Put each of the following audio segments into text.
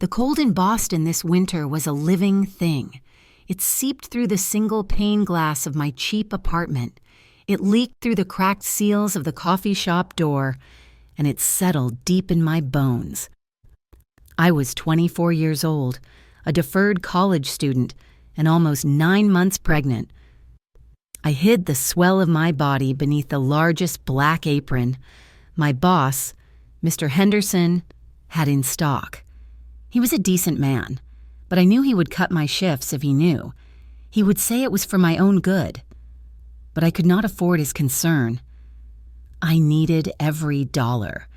The cold in Boston this winter was a living thing. It seeped through the single pane glass of my cheap apartment. It leaked through the cracked seals of the coffee shop door, and it settled deep in my bones. I was 24 years old, a deferred college student, and almost 9 months pregnant. I hid the swell of my body beneath the largest black apron my boss, Mr. Henderson, had in stock. He was a decent man, but I knew he would cut my shifts if he knew. He would say it was for my own good. But I could not afford his concern. I needed every dollar.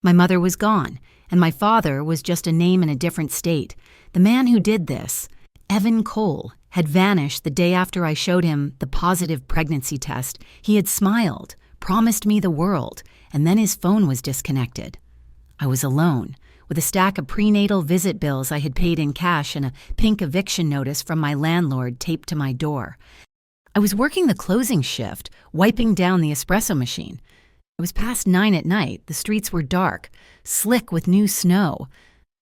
My mother was gone, and my father was just a name in a different state. The man who did this, Evan Cole, had vanished the day after I showed him the positive pregnancy test. He had smiled, promised me the world, and then his phone was disconnected. I was alone, with a stack of prenatal visit bills I had paid in cash and a pink eviction notice from my landlord taped to my door. I was working the closing shift, wiping down the espresso machine. It was past 9 at night. The streets were dark, slick with new snow.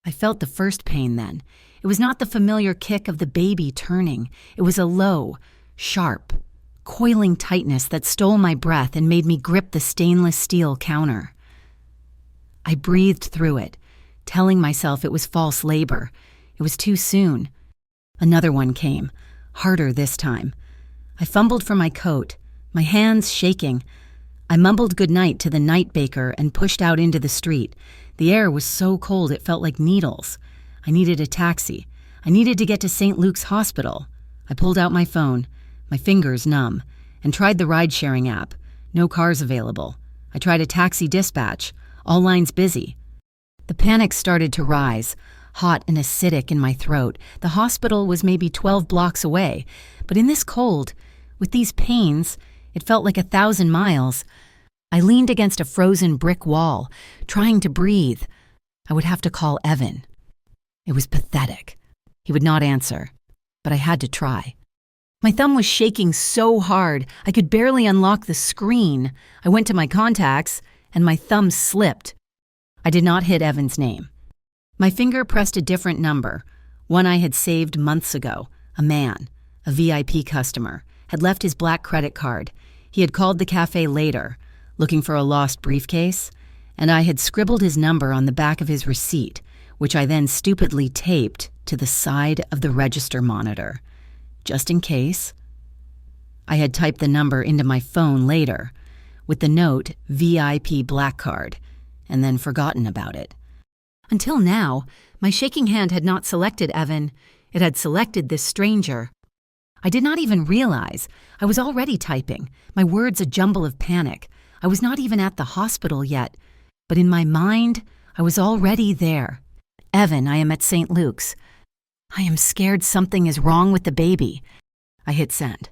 I felt the first pain then. It was not the familiar kick of the baby turning. It was a low, sharp, coiling tightness that stole my breath and made me grip the stainless steel counter. I breathed through it, telling myself it was false labor. It was too soon. Another one came, harder this time. I fumbled for my coat, my hands shaking. I mumbled goodnight to the night baker and pushed out into the street. The air was so cold it felt like needles. I needed a taxi. I needed to get to St. Luke's Hospital. I pulled out my phone, my fingers numb, and tried the ride-sharing app. No cars available. I tried a taxi dispatch. All lines busy. The panic started to rise, hot and acidic in my throat. The hospital was maybe 12 blocks away, but in this cold, with these pains, it felt like 1,000 miles. I leaned against a frozen brick wall, trying to breathe. I would have to call Evan. It was pathetic. He would not answer, but I had to try. My thumb was shaking so hard, I could barely unlock the screen. I went to my contacts, and my thumb slipped. I did not hit Evan's name. My finger pressed a different number, one I had saved months ago. A man, a VIP customer, had left his black credit card. He had called the cafe later, looking for a lost briefcase, and I had scribbled his number on the back of his receipt, which I then stupidly taped to the side of the register monitor. Just in case. I had typed the number into my phone later, with the note VIP black card, and then forgotten about it. Until now, my shaking hand had not selected Evan. It had selected this stranger. I did not even realize. I was already typing, my words a jumble of panic. I was not even at the hospital yet, but in my mind, I was already there. Evan, I am at St. Luke's. I am scared something is wrong with the baby. I hit send.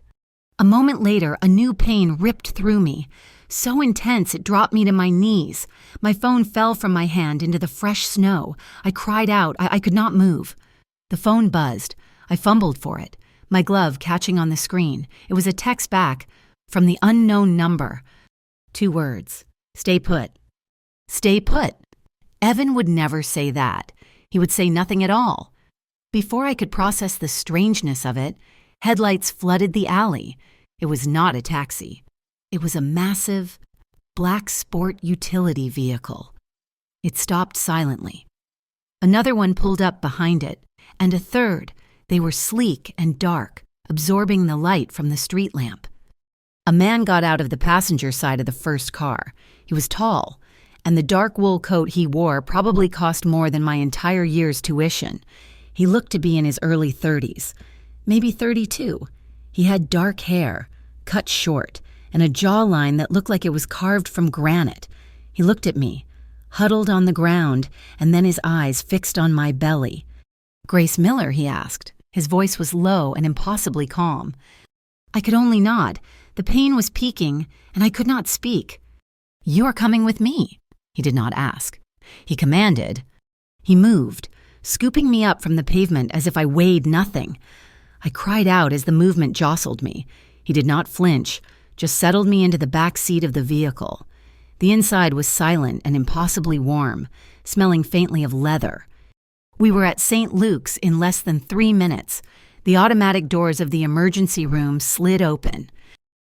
A moment later, a new pain ripped through me. So intense it dropped me to my knees. My phone fell from my hand into the fresh snow. I cried out. I could not move. The phone buzzed. I fumbled for it, my glove catching on the screen. It was a text back from the unknown number. 2 words. Stay put. Stay put. Evan would never say that. He would say nothing at all. Before I could process the strangeness of it, headlights flooded the alley. It was not a taxi. It was a massive, black sport utility vehicle. It stopped silently. Another one pulled up behind it, and a third. They were sleek and dark, absorbing the light from the street lamp. A man got out of the passenger side of the first car. He was tall, and the dark wool coat he wore probably cost more than my entire year's tuition. He looked to be in his early 30s, maybe 32. He had dark hair, cut short, and a jawline that looked like it was carved from granite. He looked at me, huddled on the ground, and then his eyes fixed on my belly. "Grace Miller?" he asked. His voice was low and impossibly calm. I could only nod. The pain was peaking, and I could not speak. "You are coming with me." He did not ask. He commanded. He moved, scooping me up from the pavement as if I weighed nothing. I cried out as the movement jostled me. He did not flinch, just settled me into the back seat of the vehicle. The inside was silent and impossibly warm, smelling faintly of leather. We were at St. Luke's in less than 3 minutes. The automatic doors of the emergency room slid open.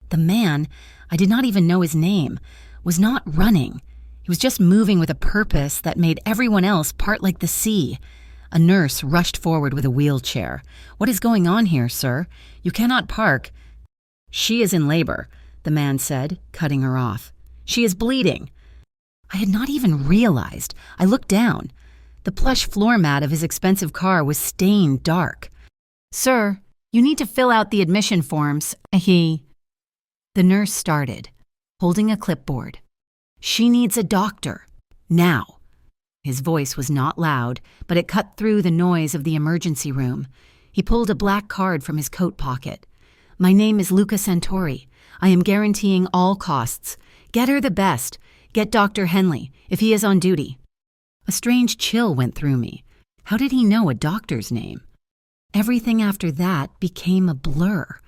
The man, I did not even know his name, was not running. He was just moving with a purpose that made everyone else part like the sea. A nurse rushed forward with a wheelchair. "What is going on here, sir? You cannot park." "She is in labor," the man said, cutting her off. "She is bleeding." I had not even realized. I looked down. The plush floor mat of his expensive car was stained dark. "Sir, you need to fill out the admission forms." The nurse started, holding a clipboard. "She needs a doctor. Now." His voice was not loud, but it cut through the noise of the emergency room. He pulled a black card from his coat pocket. "My name is Luca Santori. I am guaranteeing all costs. Get her the best. Get Dr. Henley, if he is on duty." A strange chill went through me. How did he know a doctor's name? Everything after that became a blur.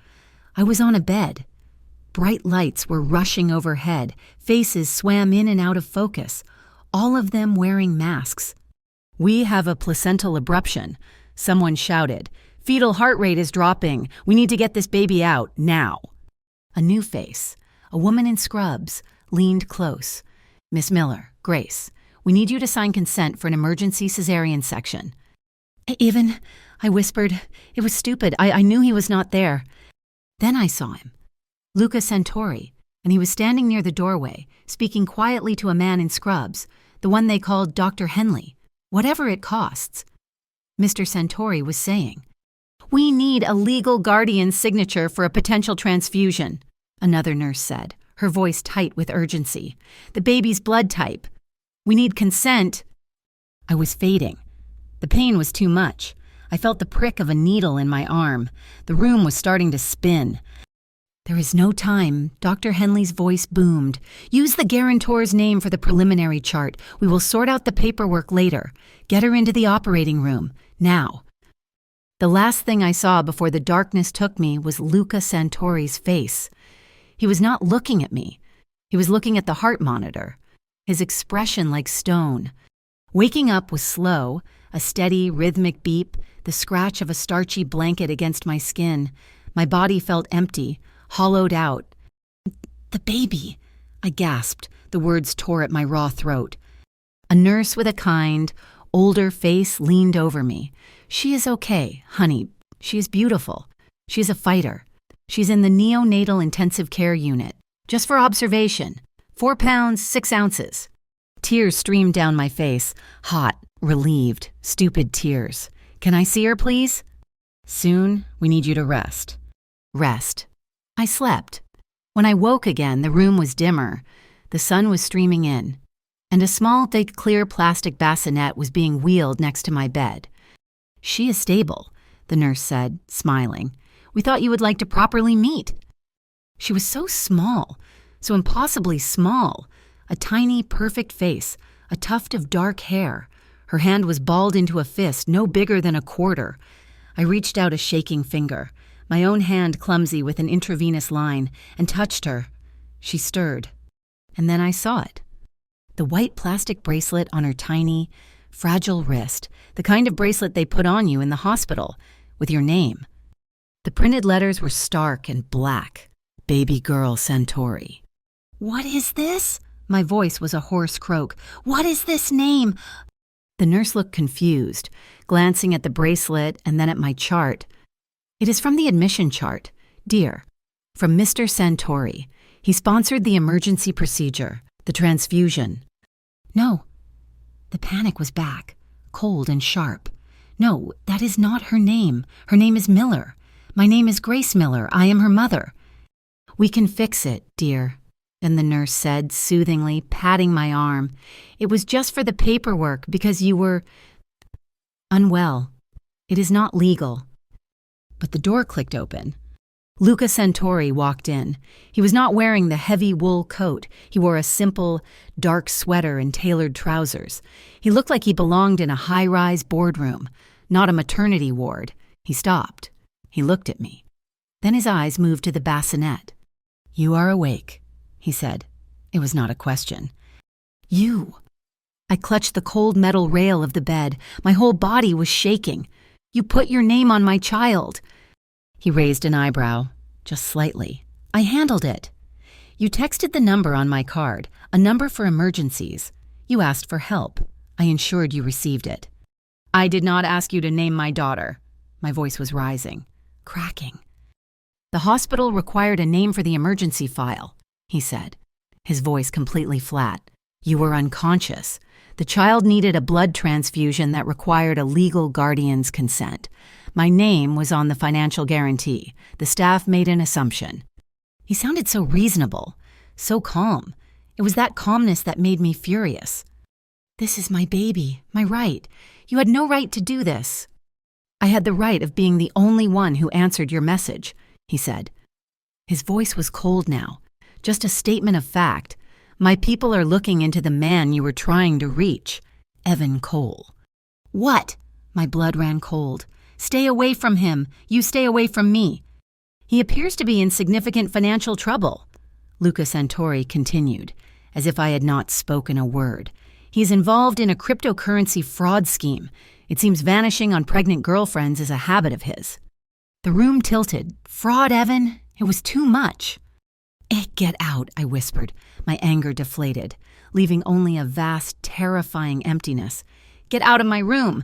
I was on a bed. Bright lights were rushing overhead. Faces swam in and out of focus, all of them wearing masks. "We have a placental abruption," someone shouted. "Fetal heart rate is dropping. We need to get this baby out, now." A new face, a woman in scrubs, leaned close. "Miss Miller, Grace, we need you to sign consent for an emergency cesarean section." I whispered. It was stupid. I knew he was not there. Then I saw him. Luca Santori, and he was standing near the doorway, speaking quietly to a man in scrubs, the one they called Dr. Henley, whatever it costs. Mr. Santori was saying, "We need a legal guardian's signature for a potential transfusion," another nurse said, her voice tight with urgency. "The baby's blood type. We need consent." I was fading. The pain was too much. I felt the prick of a needle in my arm. The room was starting to spin. "There is no time," Dr. Henley's voice boomed. "Use the guarantor's name for the preliminary chart. We will sort out the paperwork later. Get her into the operating room, now." The last thing I saw before the darkness took me was Luca Santori's face. He was not looking at me. He was looking at the heart monitor, his expression like stone. Waking up was slow, a steady, rhythmic beep, the scratch of a starchy blanket against my skin. My body felt empty, hollowed out. "The baby," I gasped. The words tore at my raw throat. A nurse with a kind, older face leaned over me. "She is okay, honey. She is beautiful. She is a fighter. She's in the neonatal intensive care unit. Just for observation. 4 pounds, 6 ounces. Tears streamed down my face, hot, relieved, stupid tears. "Can I see her, please?" "Soon, we need you to rest." Rest. I slept. When I woke again, the room was dimmer. The sun was streaming in, and a small, thick, clear plastic bassinet was being wheeled next to my bed. "She is stable," the nurse said, smiling. "We thought you would like to properly meet." She was so small, so impossibly small. A tiny, perfect face, a tuft of dark hair. Her hand was balled into a fist no bigger than a quarter. I reached out a shaking finger, my own hand clumsy with an intravenous line, and touched her. She stirred. And then I saw it. The white plastic bracelet on her tiny, fragile wrist, the kind of bracelet they put on you in the hospital, with your name. The printed letters were stark and black. Baby girl Santori. "What is this?" My voice was a hoarse croak. "What is this name?" The nurse looked confused, glancing at the bracelet and then at my chart. "It is from the admission chart, dear. From Mr. Santori. He sponsored the emergency procedure, the transfusion." "No." The panic was back, cold and sharp. "No, that is not her name. Her name is Miller. My name is Grace Miller. I am her mother." "We can fix it, dear," then the nurse said soothingly, patting my arm. "It was just for the paperwork because you were unwell. It is not legal." But the door clicked open. Luca Santori walked in. He was not wearing the heavy wool coat. He wore a simple, dark sweater and tailored trousers. He looked like he belonged in a high-rise boardroom, not a maternity ward. He stopped. He looked at me. Then his eyes moved to the bassinet. "You are awake," he said. It was not a question. "You." I clutched the cold metal rail of the bed. My whole body was shaking. "You put your name on my child." He raised an eyebrow, just slightly. "I handled it." "You texted the number on my card, a number for emergencies. You asked for help. I ensured you received it." "I did not ask you to name my daughter." My voice was rising, cracking. "The hospital required a name for the emergency file," he said, his voice completely flat. "You were unconscious. The child needed a blood transfusion that required a legal guardian's consent. My name was on the financial guarantee. The staff made an assumption." He sounded so reasonable, so calm. It was that calmness that made me furious. "This is my baby, my right. You had no right to do this." "I had the right of being the only one who answered your message," he said. His voice was cold now, just a statement of fact. "My people are looking into the man you were trying to reach, Evan Cole." "What?" My blood ran cold. "Stay away from him. You stay away from me." "He appears to be in significant financial trouble," Luca Santori continued, as if I had not spoken a word. "He is involved in a cryptocurrency fraud scheme. It seems vanishing on pregnant girlfriends is a habit of his." The room tilted. "Fraud, Evan? It was too much." Get out," I whispered, my anger deflated, leaving only a vast, terrifying emptiness. "Get out of my room."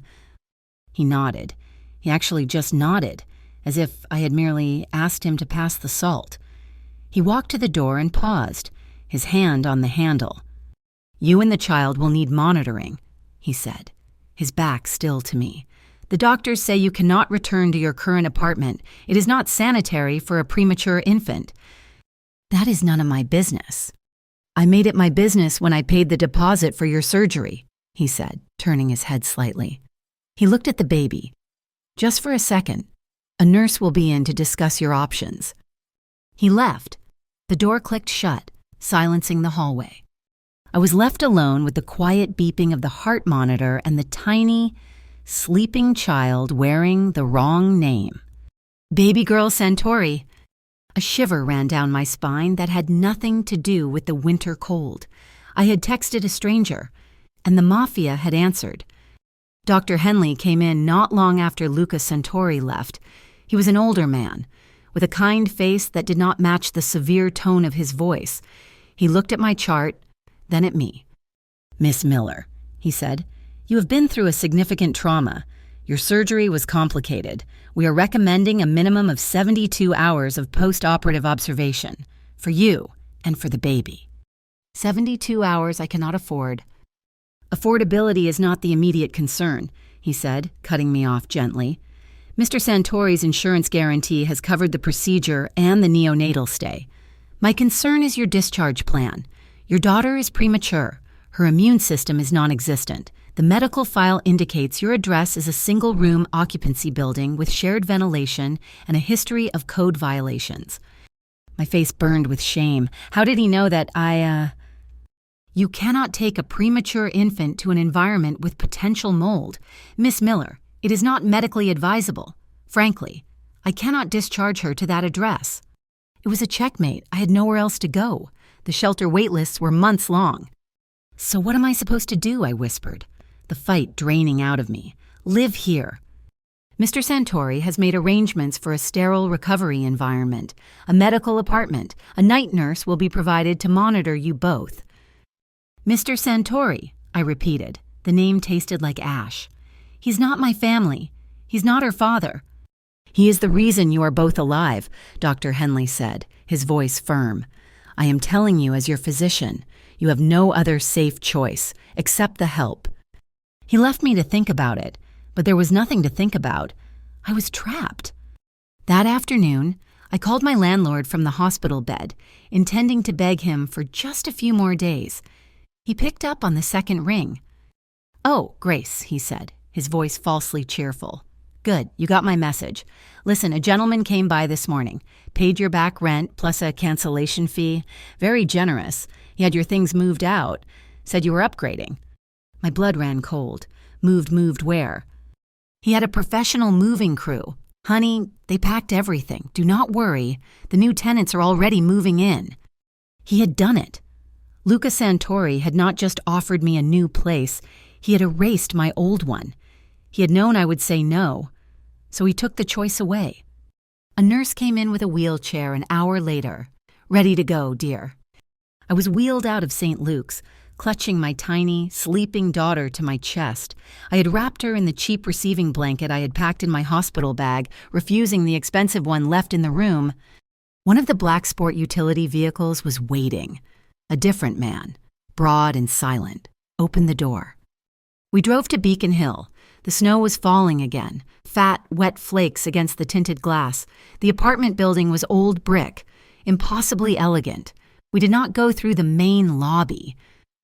He nodded. He actually just nodded, as if I had merely asked him to pass the salt. He walked to the door and paused, his hand on the handle. "You and the child will need monitoring," he said, his back still to me. "The doctors say you cannot return to your current apartment. It is not sanitary for a premature infant." "That is none of my business." "I made it my business when I paid the deposit for your surgery," he said, turning his head slightly. He looked at the baby. "Just for a second. A nurse will be in to discuss your options." He left. The door clicked shut, silencing the hallway. I was left alone with the quiet beeping of the heart monitor and the tiny, sleeping child wearing the wrong name. "Baby girl Santori." A shiver ran down my spine that had nothing to do with the winter cold. I had texted a stranger, and the Mafia had answered. Dr. Henley came in not long after Luca Santori left. He was an older man, with a kind face that did not match the severe tone of his voice. He looked at my chart, then at me. "Miss Miller," he said, "you have been through a significant trauma. Your surgery was complicated. We are recommending a minimum of 72 hours of post-operative observation, for you and for the baby." 72 hours I cannot afford. "Affordability is not the immediate concern," he said, cutting me off gently. "Mr. Santori's insurance guarantee has covered the procedure and the neonatal stay. My concern is your discharge plan. Your daughter is premature. Her immune system is non-existent. The medical file indicates your address is a single-room occupancy building with shared ventilation and a history of code violations." My face burned with shame. How did he know that "You cannot take a premature infant to an environment with potential mold. Miss Miller, it is not medically advisable. Frankly, I cannot discharge her to that address." It was a checkmate. I had nowhere else to go. The shelter waitlists were months long. "So what am I supposed to do?" I whispered, the fight draining out of me. "Live here." "Mr. Santori has made arrangements for a sterile recovery environment, a medical apartment. A night nurse will be provided to monitor you both." "Mr. Santori," I repeated. The name tasted like ash. "He's not my family. He's not her father." "He is the reason you are both alive," Dr. Henley said, his voice firm. "I am telling you as your physician. You have no other safe choice. Accept the help." He left me to think about it, but there was nothing to think about. I was trapped. That afternoon, I called my landlord from the hospital bed, intending to beg him for just a few more days. He picked up on the second ring. "Oh, Grace," he said, his voice falsely cheerful. "Good, you got my message. Listen, a gentleman came by this morning, paid your back rent plus a cancellation fee. Very generous. He had your things moved out. Said you were upgrading." My blood ran cold. Moved where? "He had a professional moving crew. Honey, they packed everything. Do not worry. The new tenants are already moving in." He had done it. Luca Santori had not just offered me a new place, he had erased my old one. He had known I would say no, so he took the choice away. A nurse came in with a wheelchair an hour later. "Ready to go, dear." I was wheeled out of St. Luke's, clutching my tiny, sleeping daughter to my chest. I had wrapped her in the cheap receiving blanket I had packed in my hospital bag, refusing the expensive one left in the room. One of the black sport utility vehicles was waiting. A different man, broad and silent, opened the door. We drove to Beacon Hill. The snow was falling again, fat, wet flakes against the tinted glass. The apartment building was old brick, impossibly elegant. We did not go through the main lobby.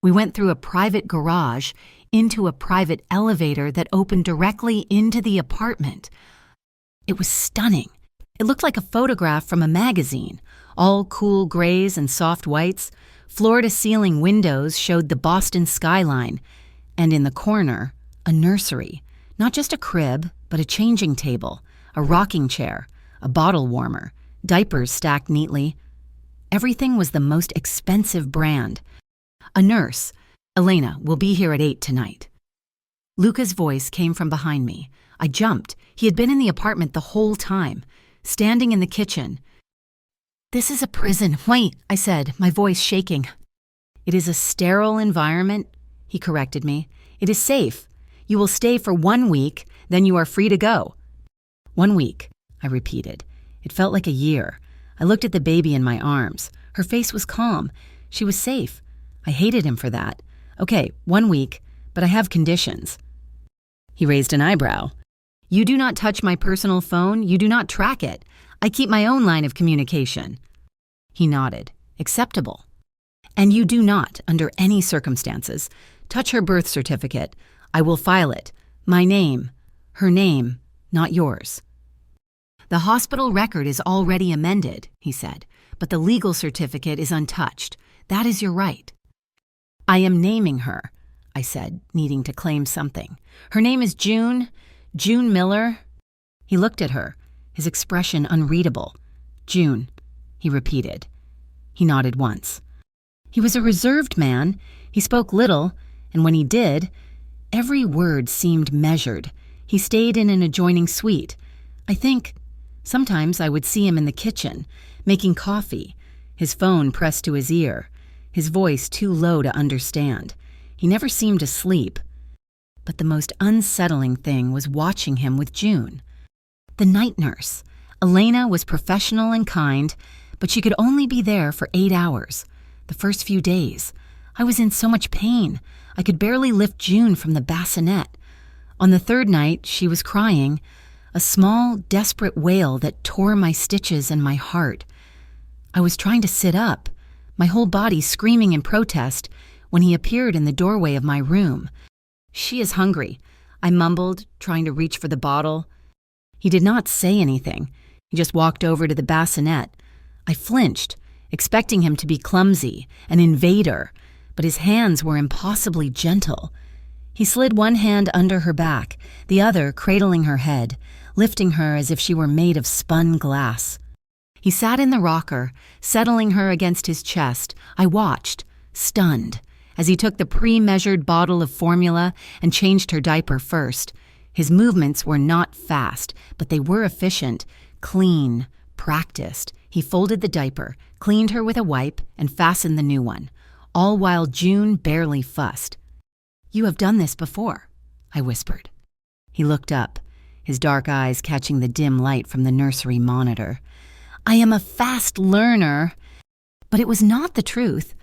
We went through a private garage into a private elevator that opened directly into the apartment. It was stunning. It looked like a photograph from a magazine, all cool grays and soft whites. Floor-to-ceiling windows showed the Boston skyline, and in the corner, a nursery. Not just a crib, but a changing table, a rocking chair, a bottle warmer, diapers stacked neatly. Everything was the most expensive brand. A nurse, "Elena, will be here at 8 tonight." Luca's voice came from behind me. I jumped. He had been in the apartment the whole time, standing in the kitchen. "This is a prison. Wait," I said, my voice shaking. "It is a sterile environment," he corrected me. "It is safe. You will stay for 1 week, then you are free to go." 1 week, I repeated. It felt like a year. I looked at the baby in my arms. Her face was calm. She was safe. I hated him for that. "Okay, 1 week, but I have conditions." He raised an eyebrow. "You do not touch my personal phone. You do not track it. I keep my own line of communication." He nodded. "Acceptable." "And you do not, under any circumstances, touch her birth certificate. I will file it. My name. Her name, not yours." "The hospital record is already amended," he said, "but the legal certificate is untouched. That is your right." "I am naming her," I said, needing to claim something. "Her name is June Miller." He looked at her, his expression unreadable. "June," he repeated. He nodded once. He was a reserved man. He spoke little, and when he did, every word seemed measured. He stayed in an adjoining suite. I think sometimes I would see him in the kitchen, making coffee, his phone pressed to his ear, his voice too low to understand. He never seemed asleep. But the most unsettling thing was watching him with June. The night nurse. Elena was professional and kind, but she could only be there for 8 hours. The first few days, I was in so much pain. I could barely lift June from the bassinet. On the 3rd night, she was crying, a small, desperate wail that tore my stitches and my heart. I was trying to sit up, my whole body screaming in protest, when he appeared in the doorway of my room. "She is hungry," I mumbled, trying to reach for the bottle. He did not say anything. He just walked over to the bassinet. I flinched, expecting him to be clumsy, an invader, but his hands were impossibly gentle. He slid one hand under her back, the other cradling her head, lifting her as if she were made of spun glass. He sat in the rocker, settling her against his chest. I watched, stunned, as he took the pre-measured bottle of formula and changed her diaper first. His movements were not fast, but they were efficient, clean, practiced. He folded the diaper, cleaned her with a wipe, and fastened the new one, all while June barely fussed. "You have done this before," I whispered. He looked up, his dark eyes catching the dim light from the nursery monitor. "I am a fast learner." But it was not the truth.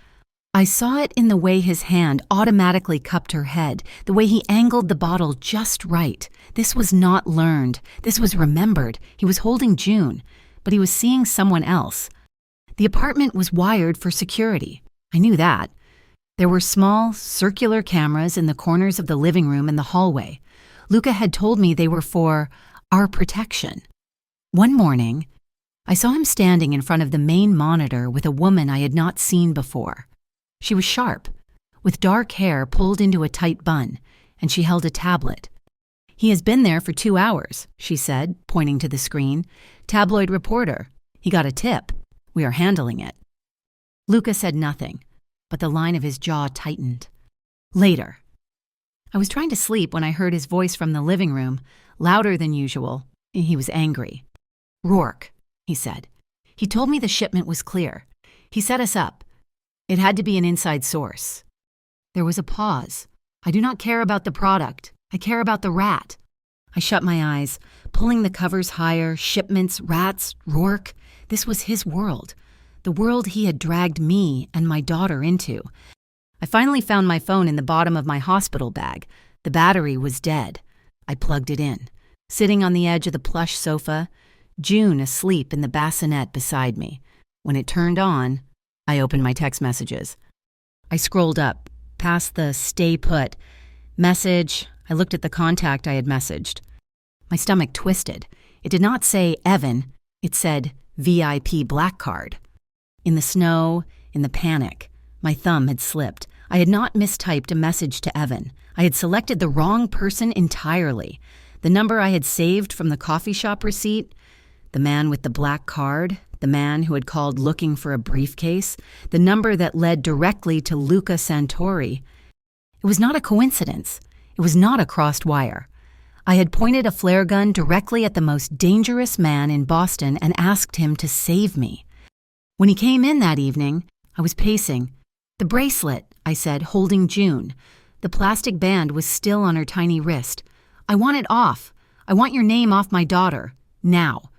I saw it in the way his hand automatically cupped her head, the way he angled the bottle just right. This was not learned. This was remembered. He was holding June, but he was seeing someone else. The apartment was wired for security. I knew that. There were small, circular cameras in the corners of the living room and the hallway. Luca had told me they were for our protection. One morning, I saw him standing in front of the main monitor with a woman I had not seen before. She was sharp, with dark hair pulled into a tight bun, and she held a tablet. "He has been there for 2 hours, she said, pointing to the screen. "Tabloid reporter. He got a tip. We are handling it." Luca said nothing. but the line of his jaw tightened. Later. I was trying to sleep when I heard his voice from the living room, louder than usual. He was angry. "Rourke," he said. "He told me the shipment was clear. He set us up. It had to be an inside source." There was a pause. "I do not care about the product. I care about the rat." I shut my eyes, pulling the covers higher, shipments, rats, Rourke. This was his world, the world he had dragged me and my daughter into. I finally found my phone in the bottom of my hospital bag. The battery was dead. I plugged it in. Sitting on the edge of the plush sofa, June asleep in the bassinet beside me. When it turned on, I opened my text messages. I scrolled up, past the stay put message. I looked at the contact I had messaged. My stomach twisted. It did not say Evan. It said VIP black card. In the snow, in the panic, my thumb had slipped. I had not mistyped a message to Evan. I had selected the wrong person entirely. The number I had saved from the coffee shop receipt, the man with the black card, the man who had called looking for a briefcase, the number that led directly to Luca Santori. It was not a coincidence. It was not a crossed wire. I had pointed a flare gun directly at the most dangerous man in Boston and asked him to save me. When he came in that evening, I was pacing. "The bracelet," I said, holding June. The plastic band was still on her tiny wrist. "I want it off. I want your name off my daughter. Now."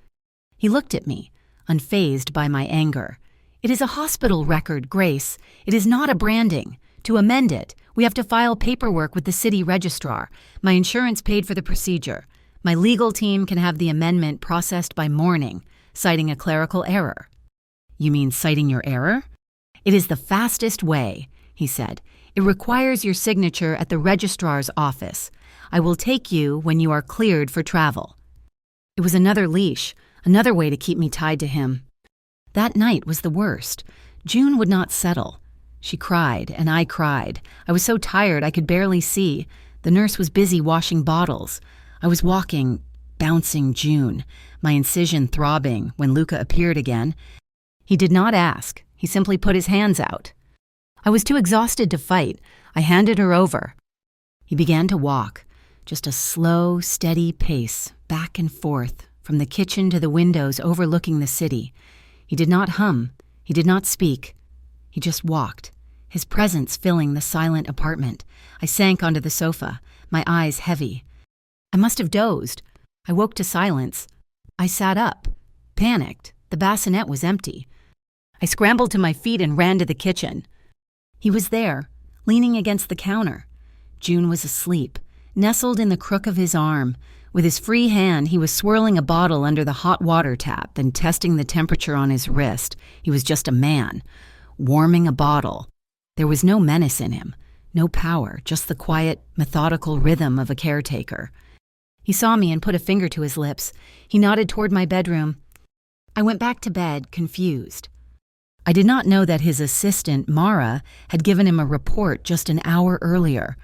He looked at me, unfazed by my anger. "It is a hospital record, Grace. It is not a branding. To amend it, we have to file paperwork with the city registrar. My insurance paid for the procedure. My legal team can have the amendment processed by morning, citing a clerical error." "You mean citing your error?" "It is the fastest way," he said. "It requires your signature at the registrar's office. I will take you when you are cleared for travel." It was another leash, another way to keep me tied to him. That night was the worst. June would not settle. She cried, and I cried. I was so tired I could barely see. The nurse was busy washing bottles. I was walking, bouncing June, my incision throbbing, when Luca appeared again. He did not ask. He simply put his hands out. I was too exhausted to fight. I handed her over. He began to walk, just a slow, steady pace, back and forth, from the kitchen to the windows overlooking the city. He did not hum. He did not speak. He just walked, his presence filling the silent apartment. I sank onto the sofa, my eyes heavy. I must have dozed. I woke to silence. I sat up, panicked. The bassinet was empty. I scrambled to my feet and ran to the kitchen. He was there, leaning against the counter. June was asleep, nestled in the crook of his arm. With his free hand, he was swirling a bottle under the hot water tap and testing the temperature on his wrist. He was just a man, warming a bottle. There was no menace in him, no power, just the quiet, methodical rhythm of a caretaker. He saw me and put a finger to his lips. He nodded toward my bedroom. I went back to bed, confused. I did not know that his assistant, Mara, had given him a report just an hour earlier.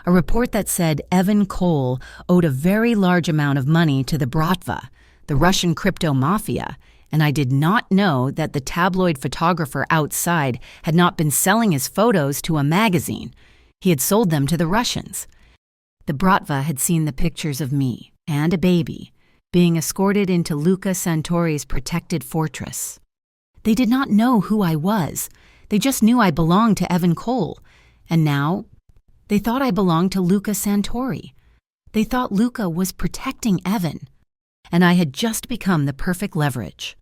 A report that said Evan Cole owed a very large amount of money to the Bratva, the Russian crypto mafia, and I did not know that the tabloid photographer outside had not been selling his photos to a magazine. He had sold them to the Russians. The Bratva had seen the pictures of me and a baby being escorted into Luca Santori's protected fortress. They did not know who I was. They just knew I belonged to Evan Cole. And now, they thought I belonged to Luca Santori. They thought Luca was protecting Evan. And I had just become the perfect leverage.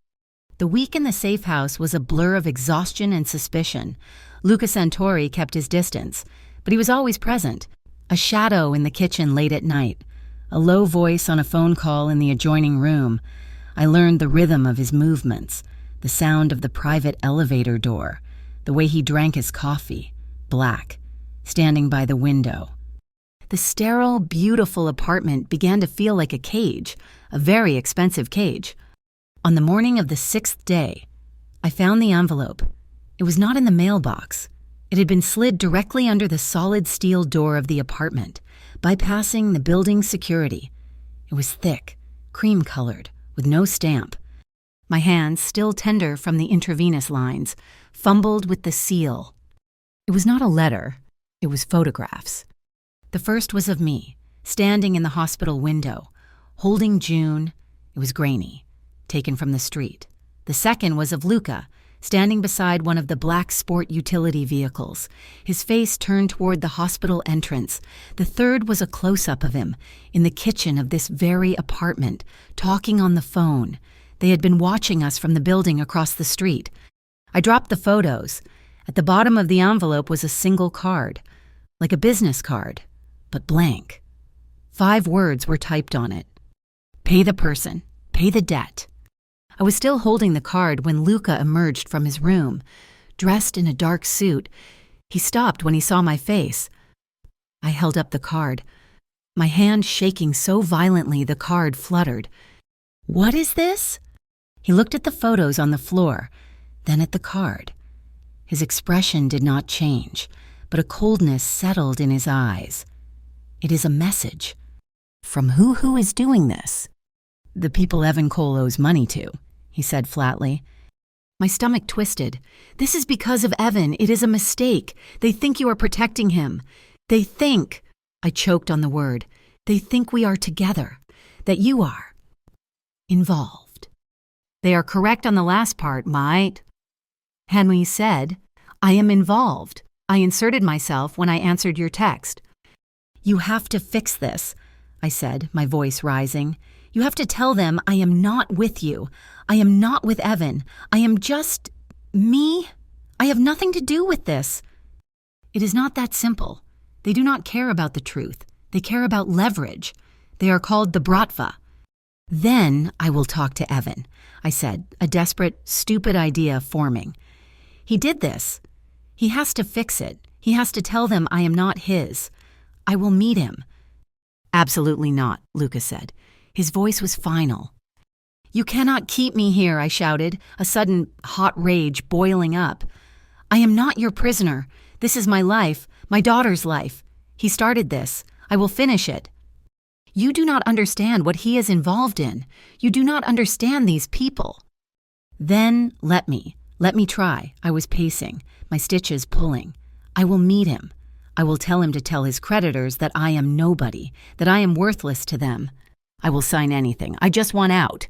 The week in the safe house was a blur of exhaustion and suspicion. Luca Santori kept his distance, but he was always present. A shadow in the kitchen late at night. A low voice on a phone call in the adjoining room. I learned the rhythm of his movements. The sound of the private elevator door. The way he drank his coffee. Black. Standing by the window. The sterile, beautiful apartment began to feel like a cage. A very expensive cage. On the morning of the 6th day, I found the envelope. It was not in the mailbox. It had been slid directly under the solid steel door of the apartment, bypassing the building's security. It was thick, cream-colored, with no stamp. My hands, still tender from the intravenous lines, fumbled with the seal. It was not a letter, it was photographs. The first was of me, standing in the hospital window, holding June. It was grainy, taken from the street. The second was of Luca, standing beside one of the black sport utility vehicles, his face turned toward the hospital entrance. The third was a close-up of him, in the kitchen of this very apartment, talking on the phone. They had been watching us from the building across the street. I dropped the photos. At the bottom of the envelope was a single card, like a business card, but blank. 5 words were typed on it. Pay the person, pay the debt. I was still holding the card when Luca emerged from his room, dressed in a dark suit. He stopped when he saw my face. I held up the card, my hand shaking so violently the card fluttered. What is this? He looked at the photos on the floor, then at the card. His expression did not change, but a coldness settled in his eyes. It is a message. From who is doing this? The people Evan Cole owes money to, he said flatly. My stomach twisted. This is because of Evan. It is a mistake. They think you are protecting him. They think, I choked on the word, they think we are together, that you are involved. They are correct on the last part, might. Henry said, I am involved. I inserted myself when I answered your text. You have to fix this, I said, my voice rising. You have to tell them I am not with you. I am not with Evan. I am just me. I have nothing to do with this. It is not that simple. They do not care about the truth. They care about leverage. They are called the Bratva. Then I will talk to Evan, I said, a desperate, stupid idea forming. He did this. He has to fix it. He has to tell them I am not his. I will meet him. Absolutely not, Luca said. His voice was final. You cannot keep me here, I shouted, a sudden hot rage boiling up. I am not your prisoner. This is my life, my daughter's life. He started this. I will finish it. You do not understand what he is involved in. You do not understand these people. Then let me try. I was pacing, my stitches pulling. I will meet him. I will tell him to tell his creditors that I am nobody, that I am worthless to them. I will sign anything. I just want out.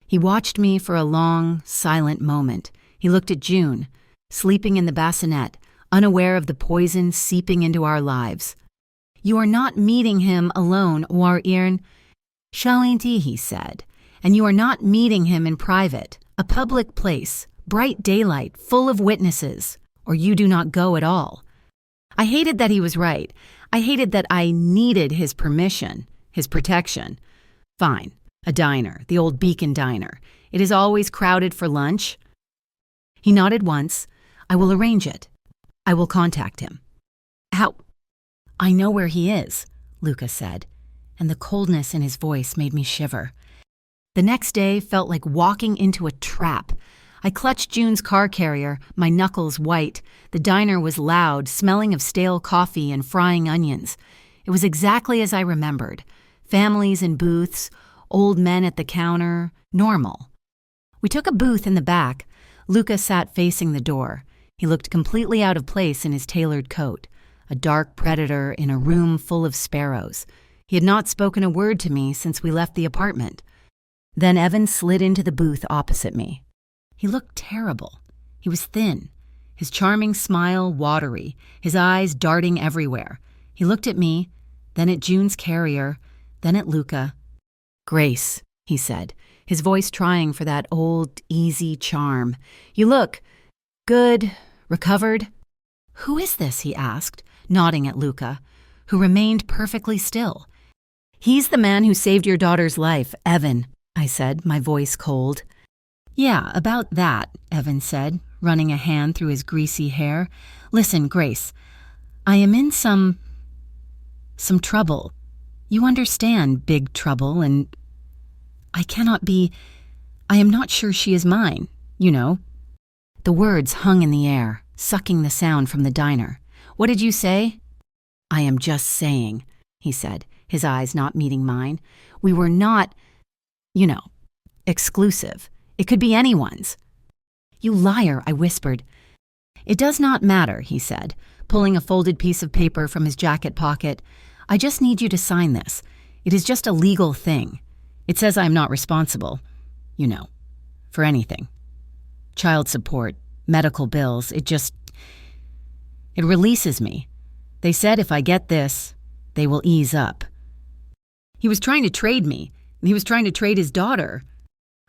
He watched me for a long, silent moment. He looked at June, sleeping in the bassinet, unaware of the poison seeping into our lives. You are not meeting him alone, or Ian. Shalinti, he said, and you are not meeting him in private, a public place, bright daylight, full of witnesses, or you do not go at all. I hated that he was right. I hated that I needed his permission, his protection. Fine, a diner, the old Beacon diner. It is always crowded for lunch. He nodded once. I will arrange it. I will contact him. How? I know where he is, Luca said, and the coldness in his voice made me shiver. The next day felt like walking into a trap. I clutched June's car carrier, my knuckles white. The diner was loud, smelling of stale coffee and frying onions. It was exactly as I remembered. Families in booths, old men at the counter, normal. We took a booth in the back. Luca sat facing the door. He looked completely out of place in his tailored coat, a dark predator in a room full of sparrows. He had not spoken a word to me since we left the apartment. Then Evan slid into the booth opposite me. He looked terrible. He was thin, his charming smile watery, his eyes darting everywhere. He looked at me, then at June's carrier, then at Luca. Grace, he said, his voice trying for that old, easy charm. You look good, recovered. Who is this? He asked, nodding at Luca, who remained perfectly still. He's the man who saved your daughter's life, Evan, I said, my voice cold. Yeah, about that, Evan said, running a hand through his greasy hair. Listen, Grace, I am in some trouble. You understand big trouble, and I am not sure she is mine, you know. The words hung in the air, sucking the sound from the diner. What did you say? I am just saying, he said, his eyes not meeting mine. We were not, exclusive. It could be anyone's. You liar, I whispered. "It does not matter," he said, pulling a folded piece of paper from his jacket pocket. "I just need you to sign this. It is just a legal thing. It says I am not responsible, for anything. Child support, medical bills, it releases me. They said if I get this, they will ease up." He was trying to trade me, and he was trying to trade his daughter.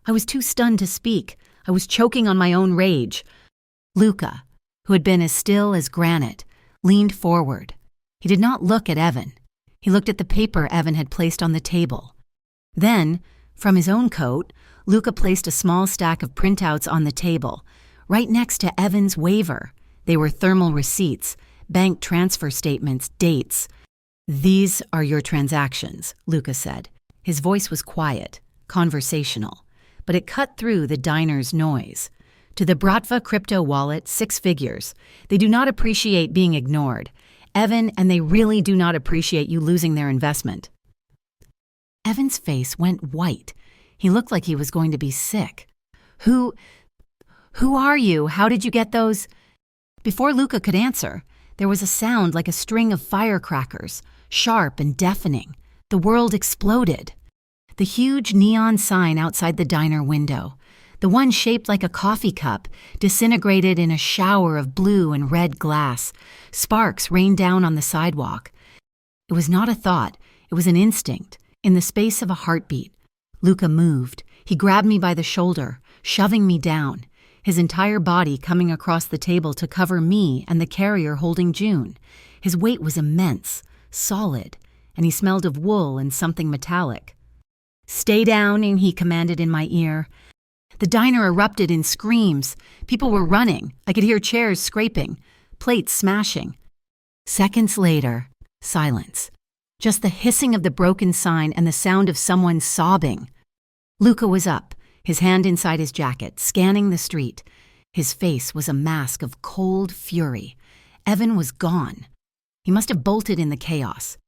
I was too stunned to speak. I was choking on my own rage. Luca, who had been as still as granite, leaned forward. He did not look at Evan. He looked at the paper Evan had placed on the table. Then, from his own coat, Luca placed a small stack of printouts on the table, right next to Evan's waiver. They were thermal receipts, bank transfer statements, dates. "These are your transactions," Luca said. His voice was quiet, conversational, but it cut through the diner's noise. "To the Bratva crypto wallet, 6 figures. They do not appreciate being ignored. Evan, and they really do not appreciate you losing their investment." Evan's face went white. He looked like he was going to be sick. Who are you? How did you get those?" Before Luca could answer, there was a sound like a string of firecrackers, sharp and deafening. The world exploded. The huge neon sign outside the diner window, the one shaped like a coffee cup, disintegrated in a shower of blue and red glass. Sparks rained down on the sidewalk. It was not a thought, it was an instinct. In the space of a heartbeat, Luca moved. He grabbed me by the shoulder, shoving me down, his entire body coming across the table to cover me and the carrier holding June. His weight was immense, solid, and he smelled of wool and something metallic. "Stay down," and he commanded in my ear. The diner erupted in screams. People were running. I could hear chairs scraping, plates smashing. Seconds later, silence. Just the hissing of the broken sign and the sound of someone sobbing. Luca was up, his hand inside his jacket, scanning the street. His face was a mask of cold fury. Evan was gone. He must have bolted in the chaos.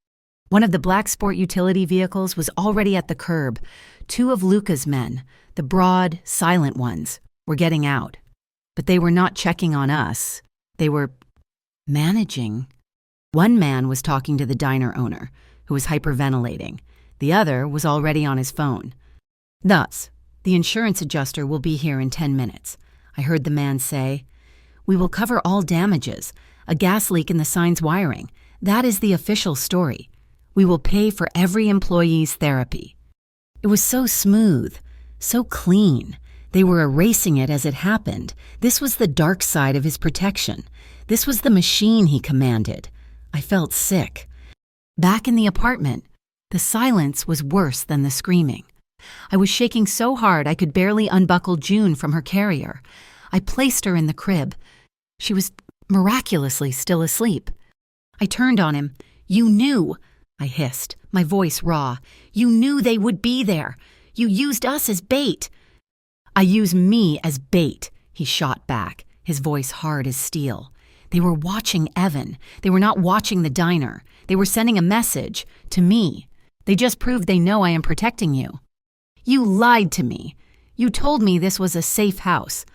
One of the black sport utility vehicles was already at the curb. 2 of Luca's men, the broad, silent ones, were getting out. But they were not checking on us. They were managing. One man was talking to the diner owner, who was hyperventilating. The other was already on his phone. "Thus, the insurance adjuster will be here in 10 minutes, I heard the man say. "We will cover all damages, a gas leak in the sign's wiring. That is the official story. We will pay for every employee's therapy." It was so smooth, so clean. They were erasing it as it happened. This was the dark side of his protection. This was the machine he commanded. I felt sick. Back in the apartment, the silence was worse than the screaming. I was shaking so hard I could barely unbuckle June from her carrier. I placed her in the crib. She was miraculously still asleep. I turned on him. "You knew," I hissed, my voice raw. "You knew they would be there. You used us as bait." "I use me as bait," he shot back, his voice hard as steel. They were watching Evan. They were not watching the diner. They were sending a message to me. They just proved they know I am protecting you. "You lied to me. You told me this was a safe house.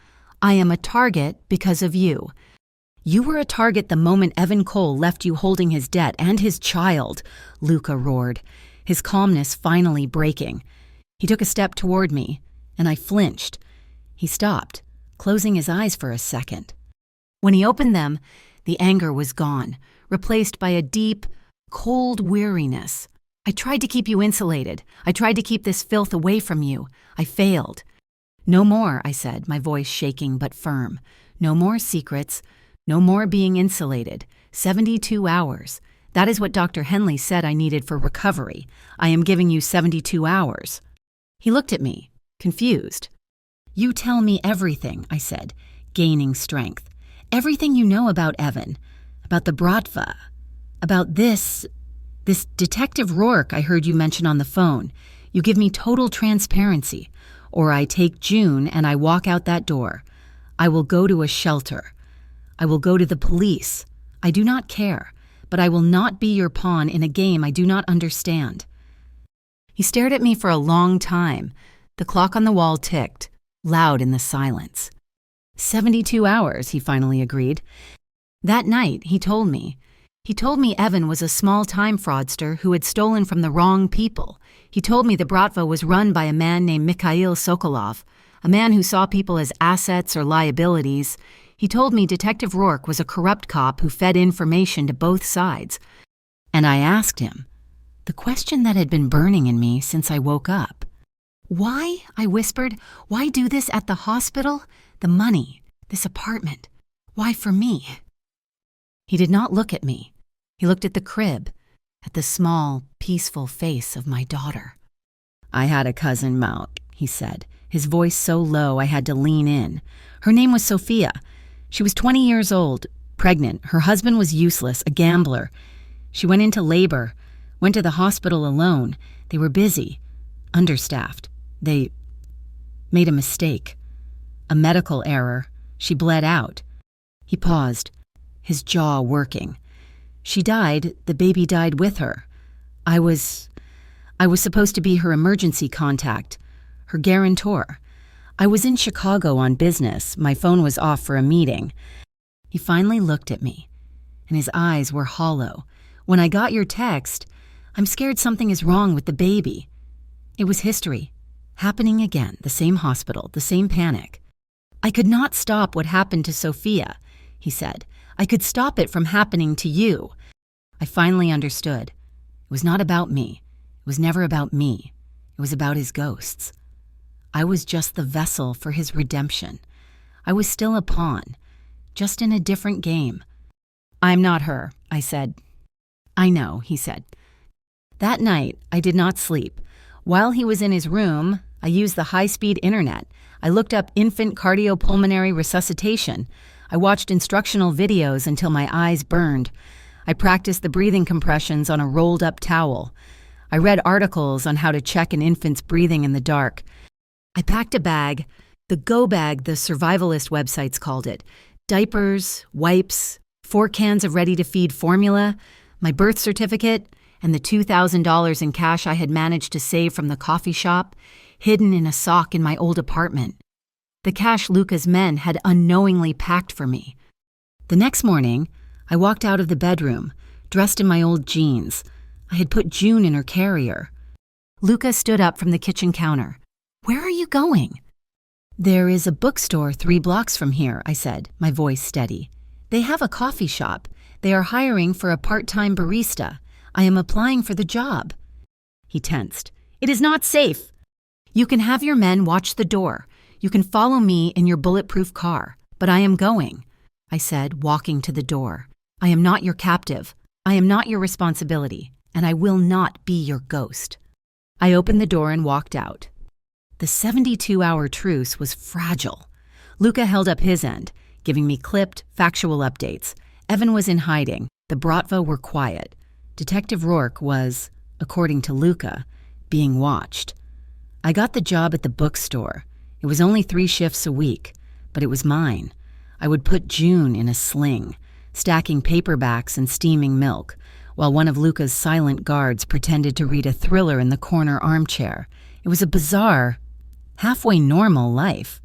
I am a target because of you. You were a target the moment Evan Cole left you holding his debt and his child," Luca roared, his calmness finally breaking. He took a step toward me, and I flinched. He stopped, closing his eyes for a second. When he opened them, the anger was gone, replaced by a deep, cold weariness. "I tried to keep you insulated. I tried to keep this filth away from you. I failed." "No more," I said, my voice shaking but firm. "No more secrets. No more being insulated. 72 hours. That is what Dr. Henley said I needed for recovery. I am giving you 72 hours. He looked at me, confused. "You tell me everything," I said, gaining strength. "Everything you know about Evan, about the Bratva, about this Detective Rourke I heard you mention on the phone. You give me total transparency, or I take June and I walk out that door. I will go to a shelter. I will go to the police. I do not care, but I will not be your pawn in a game I do not understand." He stared at me for a long time. The clock on the wall ticked, loud in the silence. "72 hours," he finally agreed. That night, he told me. He told me Evan was a small-time fraudster who had stolen from the wrong people. He told me the Bratva was run by a man named Mikhail Sokolov, a man who saw people as assets or liabilities. He told me Detective Rourke was a corrupt cop who fed information to both sides. And I asked him, the question that had been burning in me since I woke up. "Why," I whispered, "why do this at the hospital? The money, this apartment. Why for me?" He did not look at me. He looked at the crib, at the small, peaceful face of my daughter. "I had a cousin, Mauk," he said, his voice so low I had to lean in. Her name was Sophia. She was 20 years old, pregnant. Her husband was useless, a gambler. She went into labor, went to the hospital alone. They were busy, understaffed. They made a mistake, a medical error. She bled out. He paused, his jaw working. She died, the baby died with her. I was supposed to be her emergency contact, her guarantor. I was in Chicago on business. My phone was off for a meeting. He finally looked at me, and his eyes were hollow. "When I got your text, I'm scared something is wrong with the baby." It was history, happening again, the same hospital, the same panic. "I could not stop what happened to Sophia," he said. "I could stop it from happening to you." I finally understood. It was not about me. It was never about me. It was about his ghosts. I was just the vessel for his redemption. I was still a pawn, just in a different game. "I'm not her," I said. "I know," he said. That night, I did not sleep. While he was in his room, I used the high-speed internet. I looked up infant cardiopulmonary resuscitation. I watched instructional videos until my eyes burned. I practiced the breathing compressions on a rolled-up towel. I read articles on how to check an infant's breathing in the dark. I packed a bag, the go bag the survivalist websites called it, diapers, wipes, 4 cans of ready-to-feed formula, my birth certificate, and the $2,000 in cash I had managed to save from the coffee shop, hidden in a sock in my old apartment. The cash Luca's men had unknowingly packed for me. The next morning, I walked out of the bedroom, dressed in my old jeans. I had put June in her carrier. Luca stood up from the kitchen counter. "Where are you going?" "There is a bookstore 3 blocks from here," I said, my voice steady. "They have a coffee shop. They are hiring for a part-time barista. I am applying for the job." He tensed. "It is not safe. You can have your men watch the door. You can follow me in your bulletproof car. But I am going," I said, walking to the door. "I am not your captive. I am not your responsibility. And I will not be your ghost." I opened the door and walked out. The 72-hour truce was fragile. Luca held up his end, giving me clipped, factual updates. Evan was in hiding. The Bratva were quiet. Detective Rourke was, according to Luca, being watched. I got the job at the bookstore. It was only 3 shifts a week, but it was mine. I would put June in a sling, stacking paperbacks and steaming milk, while one of Luca's silent guards pretended to read a thriller in the corner armchair. It was a bizarre, halfway normal life.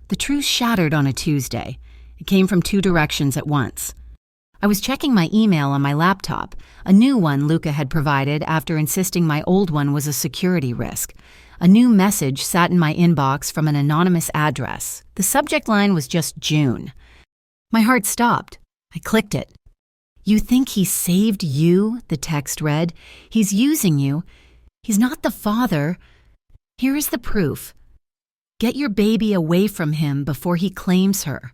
The truce shattered on a Tuesday. It came from 2 directions at once. I was checking my email on my laptop, a new one Luca had provided after insisting my old one was a security risk. A new message sat in my inbox from an anonymous address. The subject line was just June. My heart stopped. I clicked it. "You think he saved you?" the text read. "He's using you. He's not the father. Here is the proof. Get your baby away from him before he claims her."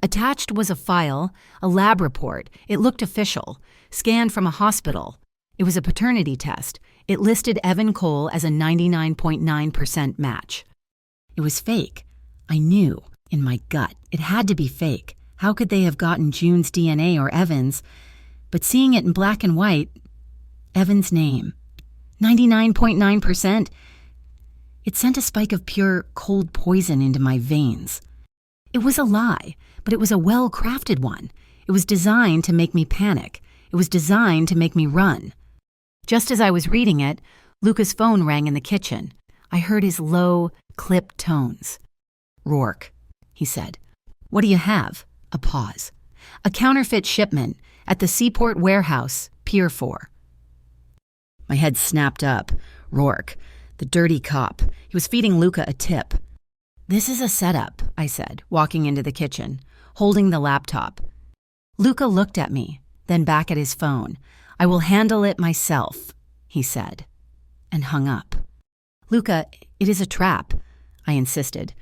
Attached was a file, a lab report. It looked official, scanned from a hospital. It was a paternity test. It listed Evan Cole as a 99.9% match. It was fake. I knew, in my gut, it had to be fake. How could they have gotten June's DNA or Evan's? But seeing it in black and white, Evan's name, 99.9%, it sent a spike of pure, cold poison into my veins. It was a lie, but it was a well-crafted one. It was designed to make me panic. It was designed to make me run. Just as I was reading it, Luca's phone rang in the kitchen. I heard his low, clipped tones. "Rourke," he said. What do you have? A pause. A counterfeit shipment at the Seaport Warehouse, Pier 4. My head snapped up. Rourke, the dirty cop. He was feeding Luca a tip. This is a setup, I said, walking into the kitchen, holding the laptop. Luca looked at me, then back at his phone. I will handle it myself, he said, and hung up. Luca, it is a trap, I insisted.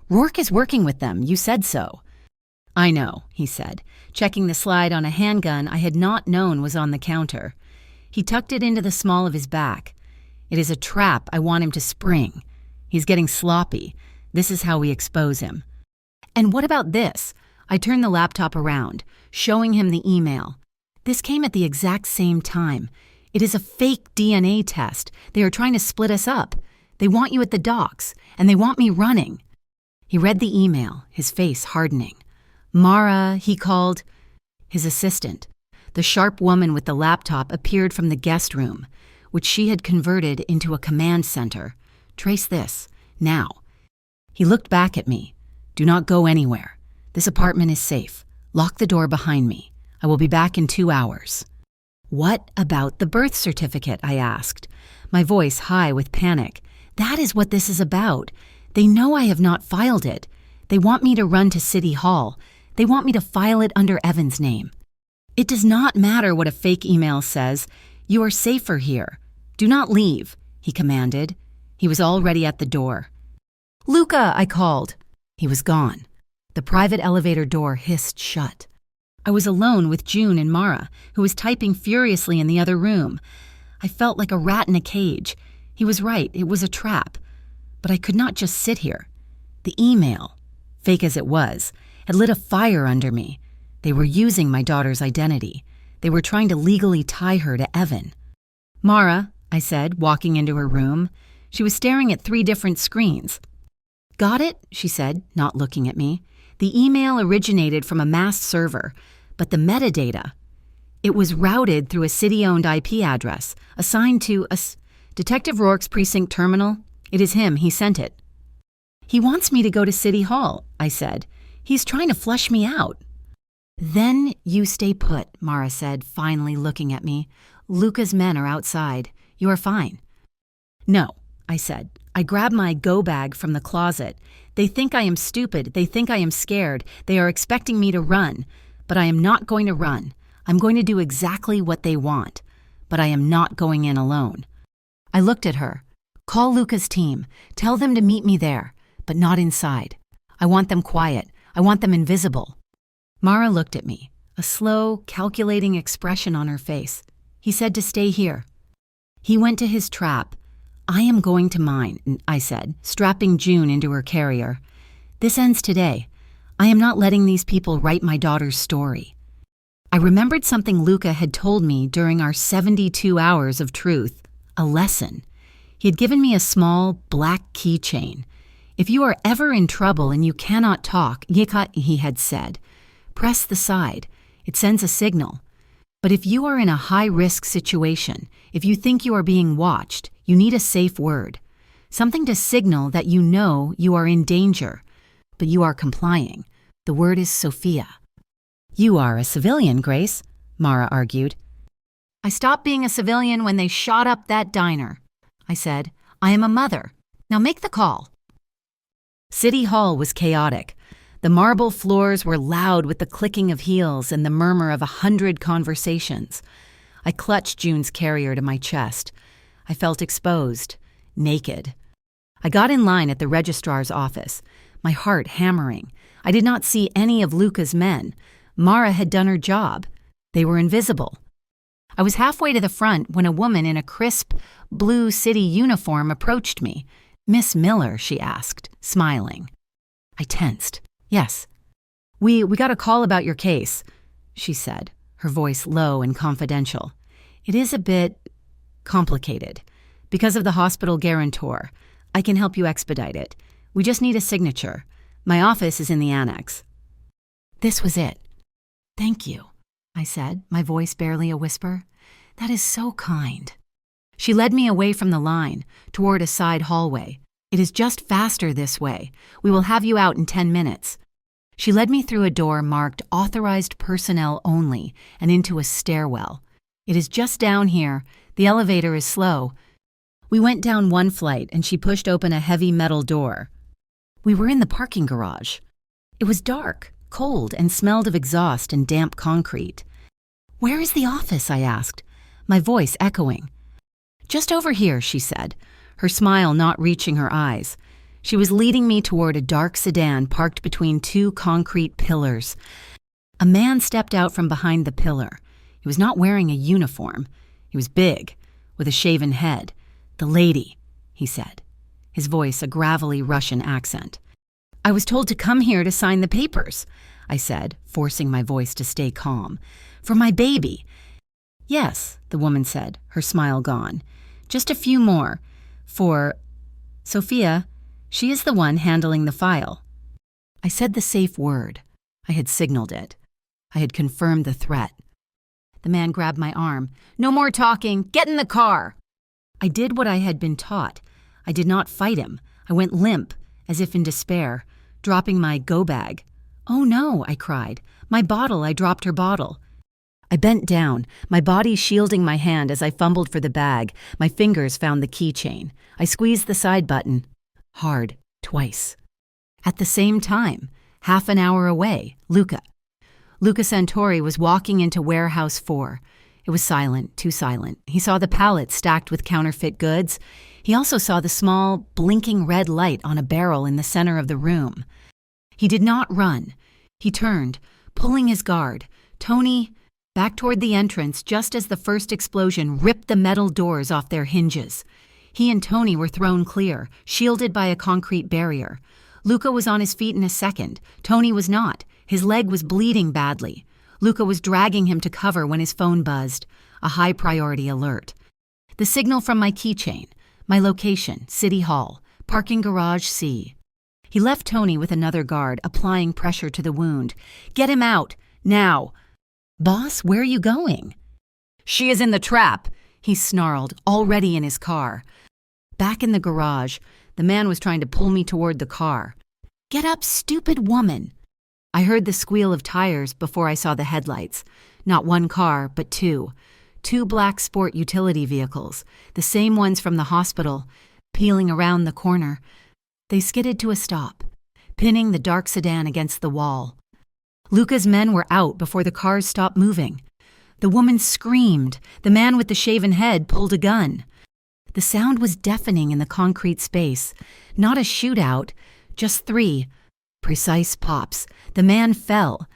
Rourke is working with them, you said so. I know, he said, checking the slide on a handgun I had not known was on the counter. He tucked it into the small of his back. It is a trap I want him to spring. He's getting sloppy. This is how we expose him. And what about this? I turned the laptop around, showing him the email. This came at the exact same time. It is a fake DNA test. They are trying to split us up. They want you at the docks, and they want me running. He read the email, his face hardening. Mara, he called. His assistant, the sharp woman with the laptop, appeared from the guest room, which she had converted into a command center. Trace this, now. He looked back at me. Do not go anywhere. This apartment is safe. Lock the door behind me. I will be back in 2 hours. What about the birth certificate? I asked, my voice high with panic. That is what this is about. They know I have not filed it. They want me to run to City Hall. They want me to file it under Evan's name. It does not matter what a fake email says. You are safer here. Do not leave, he commanded. He was already at the door. Luca, I called. He was gone. The private elevator door hissed shut. I was alone with June and Mara, who was typing furiously in the other room. I felt like a rat in a cage. He was right, it was a trap. But I could not just sit here. The email, fake as it was, had lit a fire under me. They were using my daughter's identity. They were trying to legally tie her to Evan. Mara, I said, walking into her room. She was staring at 3 different screens. Got it? She said, not looking at me. The email originated from a masked server, but the metadata, it was routed through a city-owned IP address, assigned to Detective Rourke's precinct terminal. It is him, he sent it. He wants me to go to City Hall, I said. He's trying to flush me out. Then you stay put, Mara said, finally looking at me. Luca's men are outside. You are fine. No, I said. I grabbed my go bag from the closet. They think I am stupid. They think I am scared. They are expecting me to run. But I am not going to run. I'm going to do exactly what they want. But I am not going in alone. I looked at her. Call Luca's team. Tell them to meet me there, but not inside. I want them quiet. I want them invisible. Mara looked at me, a slow, calculating expression on her face. He said to stay here. He went to his trap. I am going to mine, I said, strapping June into her carrier. This ends today. I am not letting these people write my daughter's story. I remembered something Luca had told me during our 72 hours of truth, a lesson. He had given me a small black keychain. If you are ever in trouble and you cannot talk, he had said, press the side. It sends a signal. But if you are in a high-risk situation, if you think you are being watched, you need a safe word, something to signal that you know you are in danger, but you are complying. The word is Sophia. You are a civilian, Grace, Mara argued. I stopped being a civilian when they shot up that diner. I said, I am a mother. Now make the call. City Hall was chaotic. The marble floors were loud with the clicking of heels and the murmur of 100 conversations. I clutched June's carrier to my chest. I felt exposed, naked. I got in line at the registrar's office, my heart hammering. I did not see any of Luca's men. Mara had done her job. They were invisible. I was halfway to the front when a woman in a crisp, blue city uniform approached me. Miss Miller, she asked, smiling. I tensed. Yes. We got a call about your case, she said, her voice low and confidential. It is a bit complicated. Because of the hospital guarantor, I can help you expedite it. We just need a signature. My office is in the annex. This was it. Thank you, I said, my voice barely a whisper. That is so kind. She led me away from the line, toward a side hallway. It is just faster this way. We will have you out in 10 minutes. She led me through a door marked Authorized Personnel Only and into a stairwell. It is just down here. The elevator is slow. We went down one flight and she pushed open a heavy metal door. We were in the parking garage. It was dark, cold, and smelled of exhaust and damp concrete. "Where is the office?" I asked, my voice echoing. "Just over here," she said, her smile not reaching her eyes. She was leading me toward a dark sedan parked between two concrete pillars. A man stepped out from behind the pillar. He was not wearing a uniform. He was big, with a shaven head. "The lady," he said, his voice a gravelly Russian accent. "I was told to come here to sign the papers," I said, forcing my voice to stay calm. "For my baby." "Yes," the woman said, her smile gone. "Just a few more. For Sophia, she is the one handling the file." I said the safe word. I had signaled it. I had confirmed the threat. The man grabbed my arm. "No more talking. Get in the car." I did what I had been taught. I did not fight him. I went limp, as if in despair, dropping my go bag. "Oh no," I cried. "My bottle." I dropped her bottle. I bent down, my body shielding my hand as I fumbled for the bag. My fingers found the keychain. I squeezed the side button. Hard, twice. At the same time, half an hour away, Luca Santori was walking into Warehouse 4. It was silent, too silent. He saw the pallets stacked with counterfeit goods. He also saw the small, blinking red light on a barrel in the center of the room. He did not run. He turned, pulling his guard. Tony back toward the entrance just as the first explosion ripped the metal doors off their hinges. He and Tony were thrown clear, shielded by a concrete barrier. Luca was on his feet in a second. Tony was not. His leg was bleeding badly. Luca was dragging him to cover when his phone buzzed. A high-priority alert. The signal from my keychain. My location, City Hall. Parking garage C. He left Tony with another guard, applying pressure to the wound. "Get him out. Now." "Boss, where are you going?" "She is in the trap," he snarled, already in his car. Back in the garage, the man was trying to pull me toward the car. "Get up, stupid woman." I heard the squeal of tires before I saw the headlights. Not one car, but two. Two black sport utility vehicles, the same ones from the hospital, peeling around the corner. They skidded to a stop, pinning the dark sedan against the wall. Luca's men were out before the cars stopped moving. The woman screamed. The man with the shaven head pulled a gun. The sound was deafening in the concrete space. Not a shootout, just 3 precise pops. The man fell.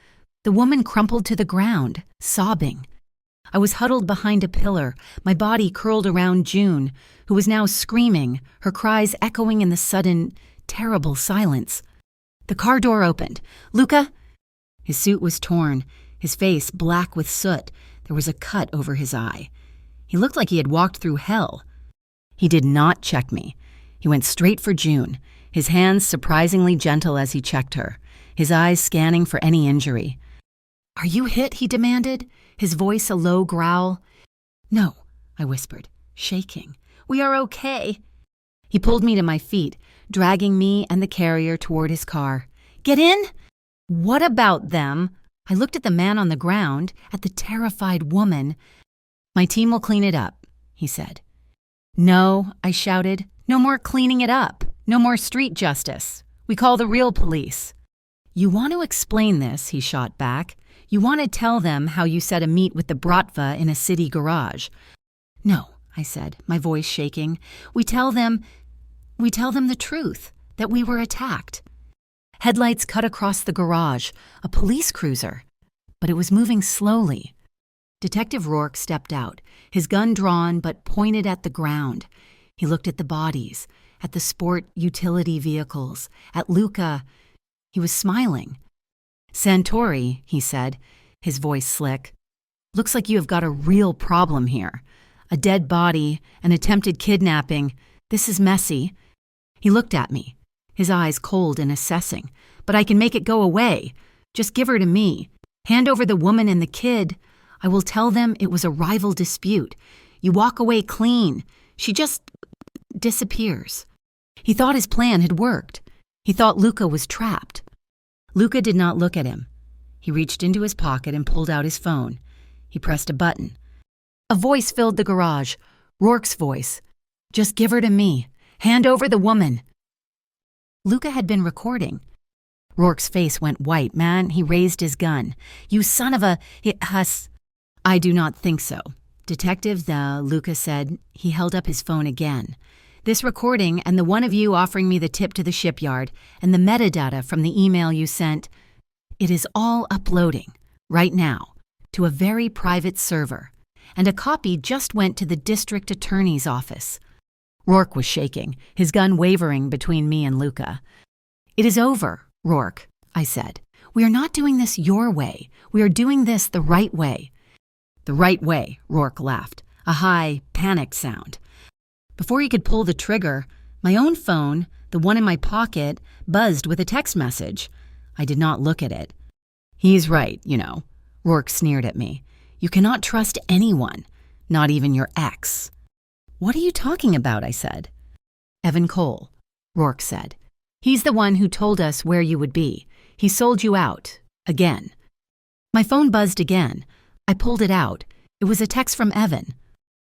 The woman crumpled to the ground, sobbing. I was huddled behind a pillar, my body curled around June, who was now screaming, her cries echoing in the sudden, terrible silence. The car door opened. "Luca?" His suit was torn, his face black with soot. There was a cut over his eye. He looked like he had walked through hell. He did not check me. He went straight for June, his hands surprisingly gentle as he checked her, his eyes scanning for any injury. "Are you hit?" he demanded, his voice a low growl. "No," I whispered, shaking. "We are okay." He pulled me to my feet, dragging me and the carrier toward his car. "Get in?" "What about them?" I looked at the man on the ground, at the terrified woman. "My team will clean it up," he said. "No," I shouted. "No more cleaning it up. No more street justice. We call the real police." "You want to explain this," he shot back. "You want to tell them how you set a meet with the Bratva in a city garage." "No," I said, my voice shaking. We tell them the truth, that we were attacked." Headlights cut across the garage, a police cruiser, but it was moving slowly. Detective Rourke stepped out, his gun drawn but pointed at the ground. He looked at the bodies, at the sport utility vehicles, at Luca. He was smiling. "Santori," he said, his voice slick, "looks like you have got a real problem here. A dead body, an attempted kidnapping. This is messy." He looked at me, his eyes cold and assessing. "But I can make it go away. Just give her to me. Hand over the woman and the kid. I will tell them it was a rival dispute. You walk away clean. She just disappears." He thought his plan had worked. He thought Luca was trapped. Luca did not look at him. He reached into his pocket and pulled out his phone. He pressed a button. A voice filled the garage. Rourke's voice. "Just give her to me. Hand over the woman." Luca had been recording. Rourke's face went white. Man, he raised his gun. "You son of a huss." "I do not think so. Detective, Luca said. He held up his phone again. "This recording and the one of you offering me the tip to the shipyard and the metadata from the email you sent, it is all uploading, right now, to a very private server, and a copy just went to the district attorney's office." Rourke was shaking, his gun wavering between me and Luca. "It is over, Rourke," I said. "We are not doing this your way. We are doing this the right way." "The right way," Rourke laughed, a high, panicked sound. Before he could pull the trigger, my own phone, the one in my pocket, buzzed with a text message. I did not look at it. "He's right, you know," Rourke sneered at me. "You cannot trust anyone, not even your ex." "What are you talking about?" I said. "Evan Cole," Rourke said. "He's the one who told us where you would be. He sold you out. Again." My phone buzzed again. I pulled it out. It was a text from Evan.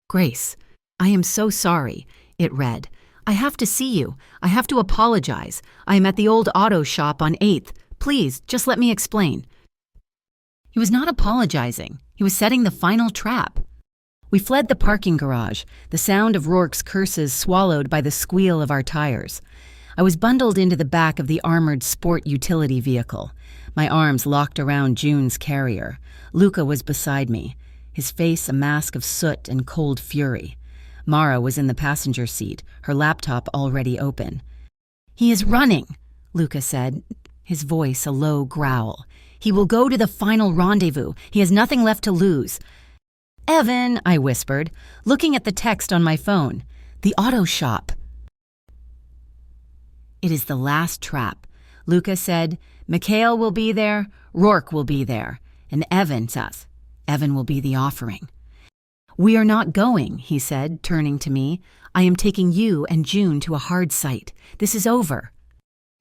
"Grace, I am so sorry," it read. "I have to see you. I have to apologize. I am at the old auto shop on 8th. Please, just let me explain." He was not apologizing. He was setting the final trap. We fled the parking garage, the sound of Rourke's curses swallowed by the squeal of our tires. I was bundled into the back of the armored sport utility vehicle, my arms locked around June's carrier. Luca was beside me, his face a mask of soot and cold fury. Mara was in the passenger seat, her laptop already open. "He is running," Luca said, his voice a low growl. "He will go to the final rendezvous. He has nothing left to lose." "Evan," I whispered, looking at the text on my phone. "The auto shop." "It is the last trap." Luca said, "Mikhail will be there, Rourke will be there, and Evan will be the offering." "We are not going," he said, turning to me. "I am taking you and June to a hard site. This is over."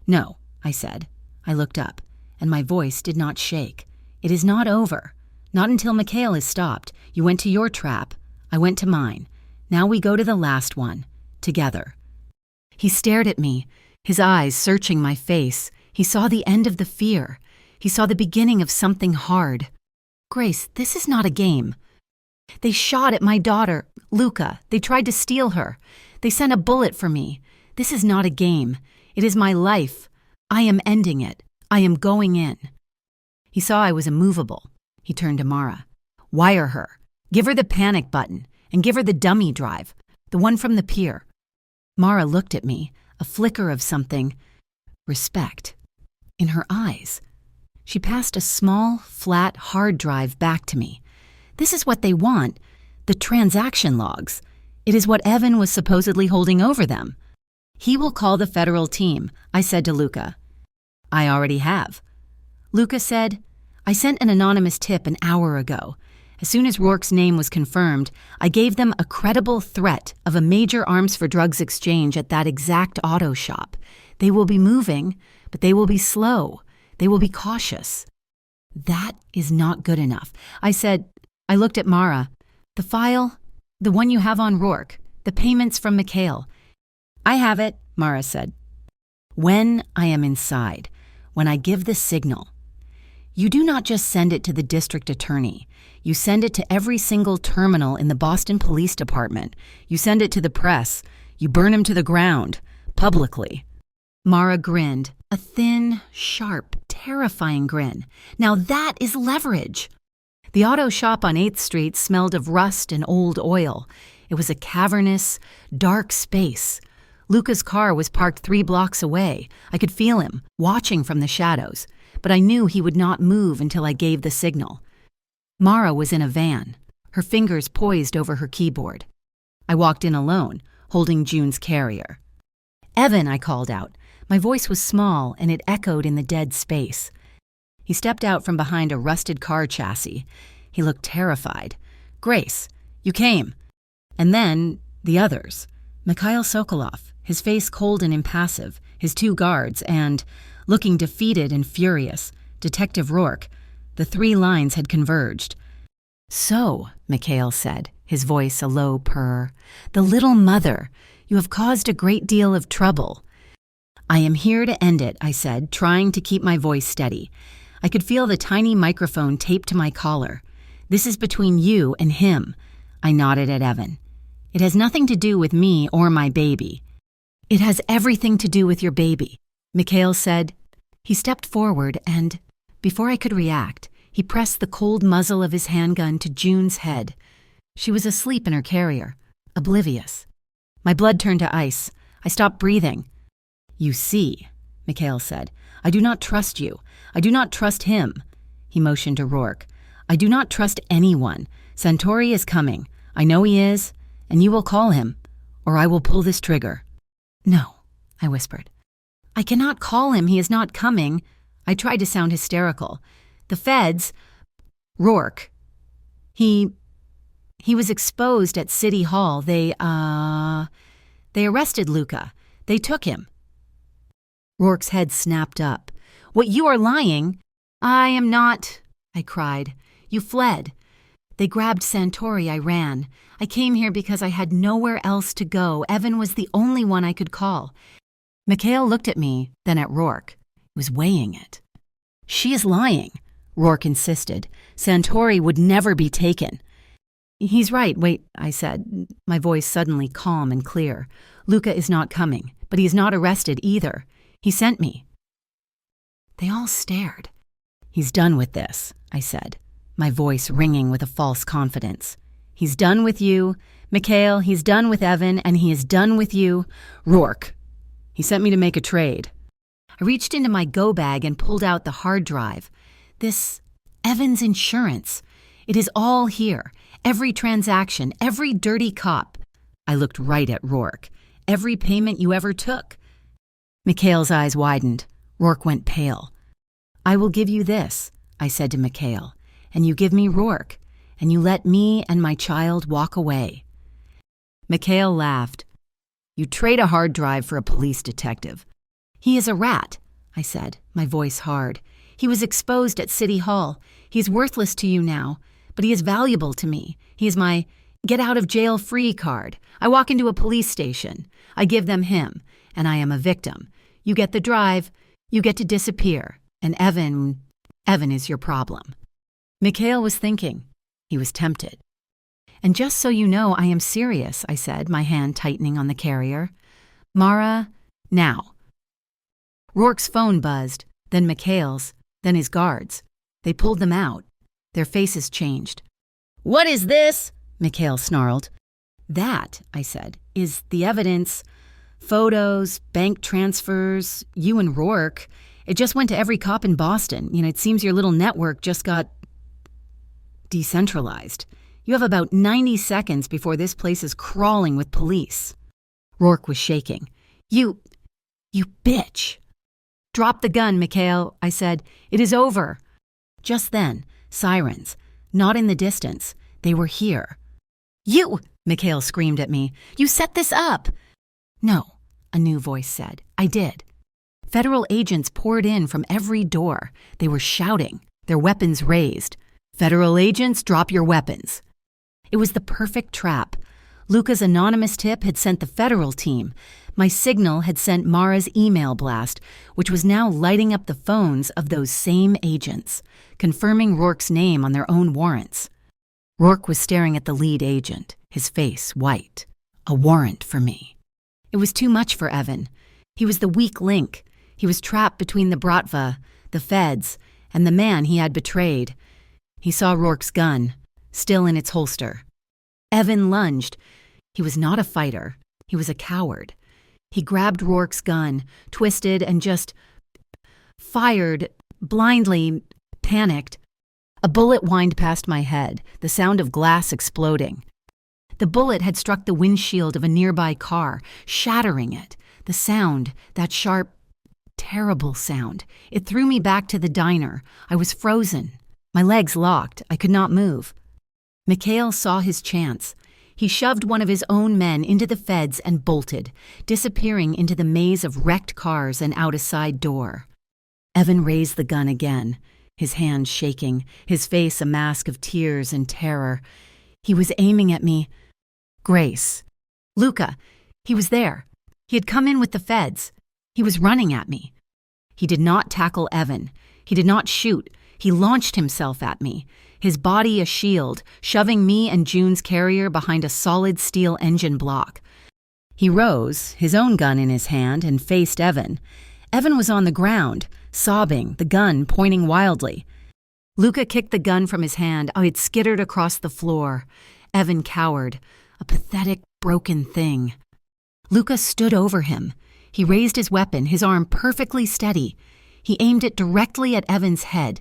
"No," I said. I looked up, and my voice did not shake. "It is not over. Not until Mikhail is stopped. You went to your trap. I went to mine. Now we go to the last one. Together." He stared at me, his eyes searching my face. He saw the end of the fear. He saw the beginning of something hard. "Grace, this is not a game. They shot at my daughter, Luca. They tried to steal her. They sent a bullet for me. This is not a game. It is my life. I am ending it. I am going in." He saw I was immovable. He turned to Mara. "Wire her. Give her the panic button, and give her the dummy drive, the one from the pier." Mara looked at me, a flicker of something, respect, in her eyes. She passed a small, flat hard drive back to me. "This is what they want, the transaction logs. It is what Evan was supposedly holding over them." "He will call the federal team," I said to Luca. "I already have." Luca said, "I sent an anonymous tip an hour ago. As soon as Rourke's name was confirmed, I gave them a credible threat of a major arms for drugs exchange at that exact auto shop. They will be moving, but they will be slow. They will be cautious." "That is not good enough." I said. I looked at Mara. "The file, the one you have on Rourke, the payments from Mikhail." "I have it," Mara said. "When I am inside, when I give the signal, you do not just send it to the district attorney. You send it to every single terminal in the Boston Police Department. You send it to the press. You burn him to the ground, publicly." Mara grinned, a thin, sharp, terrifying grin. "Now that is leverage." The auto shop on 8th Street smelled of rust and old oil. It was a cavernous, dark space. Luca's car was parked 3 blocks away. I could feel him, watching from the shadows, but I knew he would not move until I gave the signal. Mara was in a van, her fingers poised over her keyboard. I walked in alone, holding June's carrier. "Evan," I called out. My voice was small, and it echoed in the dead space. He stepped out from behind a rusted car chassis. He looked terrified. "Grace, you came." And then, the others. Mikhail Sokolov, his face cold and impassive, his 2 guards, and, looking defeated and furious. Detective Rourke. The three lines had converged. "So," Mikhail said, his voice a low purr, "the little mother, you have caused a great deal of trouble." "I am here to end it," I said, trying to keep my voice steady. I could feel the tiny microphone taped to my collar. "This is between you and him." I nodded at Evan. "It has nothing to do with me or my baby." "It has everything to do with your baby," Mikhail said. He stepped forward and, before I could react, he pressed the cold muzzle of his handgun to June's head. She was asleep in her carrier, oblivious. My blood turned to ice. I stopped breathing. "You see," Mikhail said, "I do not trust you. I do not trust him." He motioned to Rourke. "I do not trust anyone. Santori is coming. I know he is, and you will call him, or I will pull this trigger." "No," I whispered. "I cannot call him. He is not coming." I tried to sound hysterical. "The feds, Rourke, he was exposed at City Hall. They arrested Luca. They took him." Rourke's head snapped up. "What, you are lying?" "I am not," I cried. "You fled. They grabbed Santori. I ran. I came here because I had nowhere else to go. Evan was the only one I could call." Mikhail looked at me, then at Rourke. He was weighing it. "She is lying," Rourke insisted. "Santori would never be taken." "He's right. Wait," I said, my voice suddenly calm and clear. "Luca is not coming, but he is not arrested either. He sent me." They all stared. "He's done with this," I said, my voice ringing with a false confidence. "He's done with you, Mikhail, he's done with Evan, and he is done with you, Rourke. He sent me to make a trade." I reached into my go bag and pulled out the hard drive. This Evan's insurance. It is all here. Every transaction, every dirty cop. I looked right at Rourke. "Every payment you ever took." Mikhail's eyes widened. Rourke went pale. "I will give you this," I said to Mikhail, "and you give me Rourke, and you let me and my child walk away." Mikhail laughed. "You trade a hard drive for a police detective." "He is a rat," I said, my voice hard. "He was exposed at City Hall. He is worthless to you now, but he is valuable to me. He is my get-out-of-jail-free card. I walk into a police station. I give them him, and I am a victim. You get the drive, you get to disappear, and Evan is your problem." Mikhail was thinking. He was tempted. "And just so you know, I am serious," I said, my hand tightening on the carrier. "Mara, now." Rourke's phone buzzed, then Mikhail's, then his guards. They pulled them out. Their faces changed. "What is this?" Mikhail snarled. "That," I said, "is the evidence. Photos, bank transfers, you and Rourke. It just went to every cop in Boston. It seems your little network just got decentralized. You have about 90 seconds before this place is crawling with police." Rourke was shaking. You bitch." "Drop the gun, Mikhail," I said. "It is over." Just then, sirens, not in the distance. They were here. "You!" Mikhail screamed at me. "You set this up!" "No," a new voice said. "I did." Federal agents poured in from every door. They were shouting, their weapons raised. "Federal agents, drop your weapons." It was the perfect trap. Luca's anonymous tip had sent the federal team. My signal had sent Mara's email blast, which was now lighting up the phones of those same agents, confirming Rourke's name on their own warrants. Rourke was staring at the lead agent, his face white. A warrant for me. It was too much for Evan. He was the weak link. He was trapped between the Bratva, the feds, and the man he had betrayed. He saw Rourke's gun, still in its holster. Evan lunged. He was not a fighter. He was a coward. He grabbed Rourke's gun, twisted, and just fired, blindly, panicked. A bullet whined past my head, the sound of glass exploding. The bullet had struck the windshield of a nearby car, shattering it. The sound, that sharp, terrible sound, it threw me back to the diner. I was frozen. My legs locked. I could not move. Mikhail saw his chance. He shoved one of his own men into the feds and bolted, disappearing into the maze of wrecked cars and out a side door. Evan raised the gun again, his hands shaking, his face a mask of tears and terror. He was aiming at me. Grace. Luca. He was there. He had come in with the feds. He was running at me. He did not tackle Evan. He did not shoot. He launched himself at me, his body a shield, shoving me and June's carrier behind a solid steel engine block. He rose, his own gun in his hand, and faced Evan. Evan was on the ground, sobbing, the gun pointing wildly. Luca kicked the gun from his hand. It skittered across the floor. Evan cowered, a pathetic, broken thing. Luca stood over him. He raised his weapon, his arm perfectly steady. He aimed it directly at Evan's head.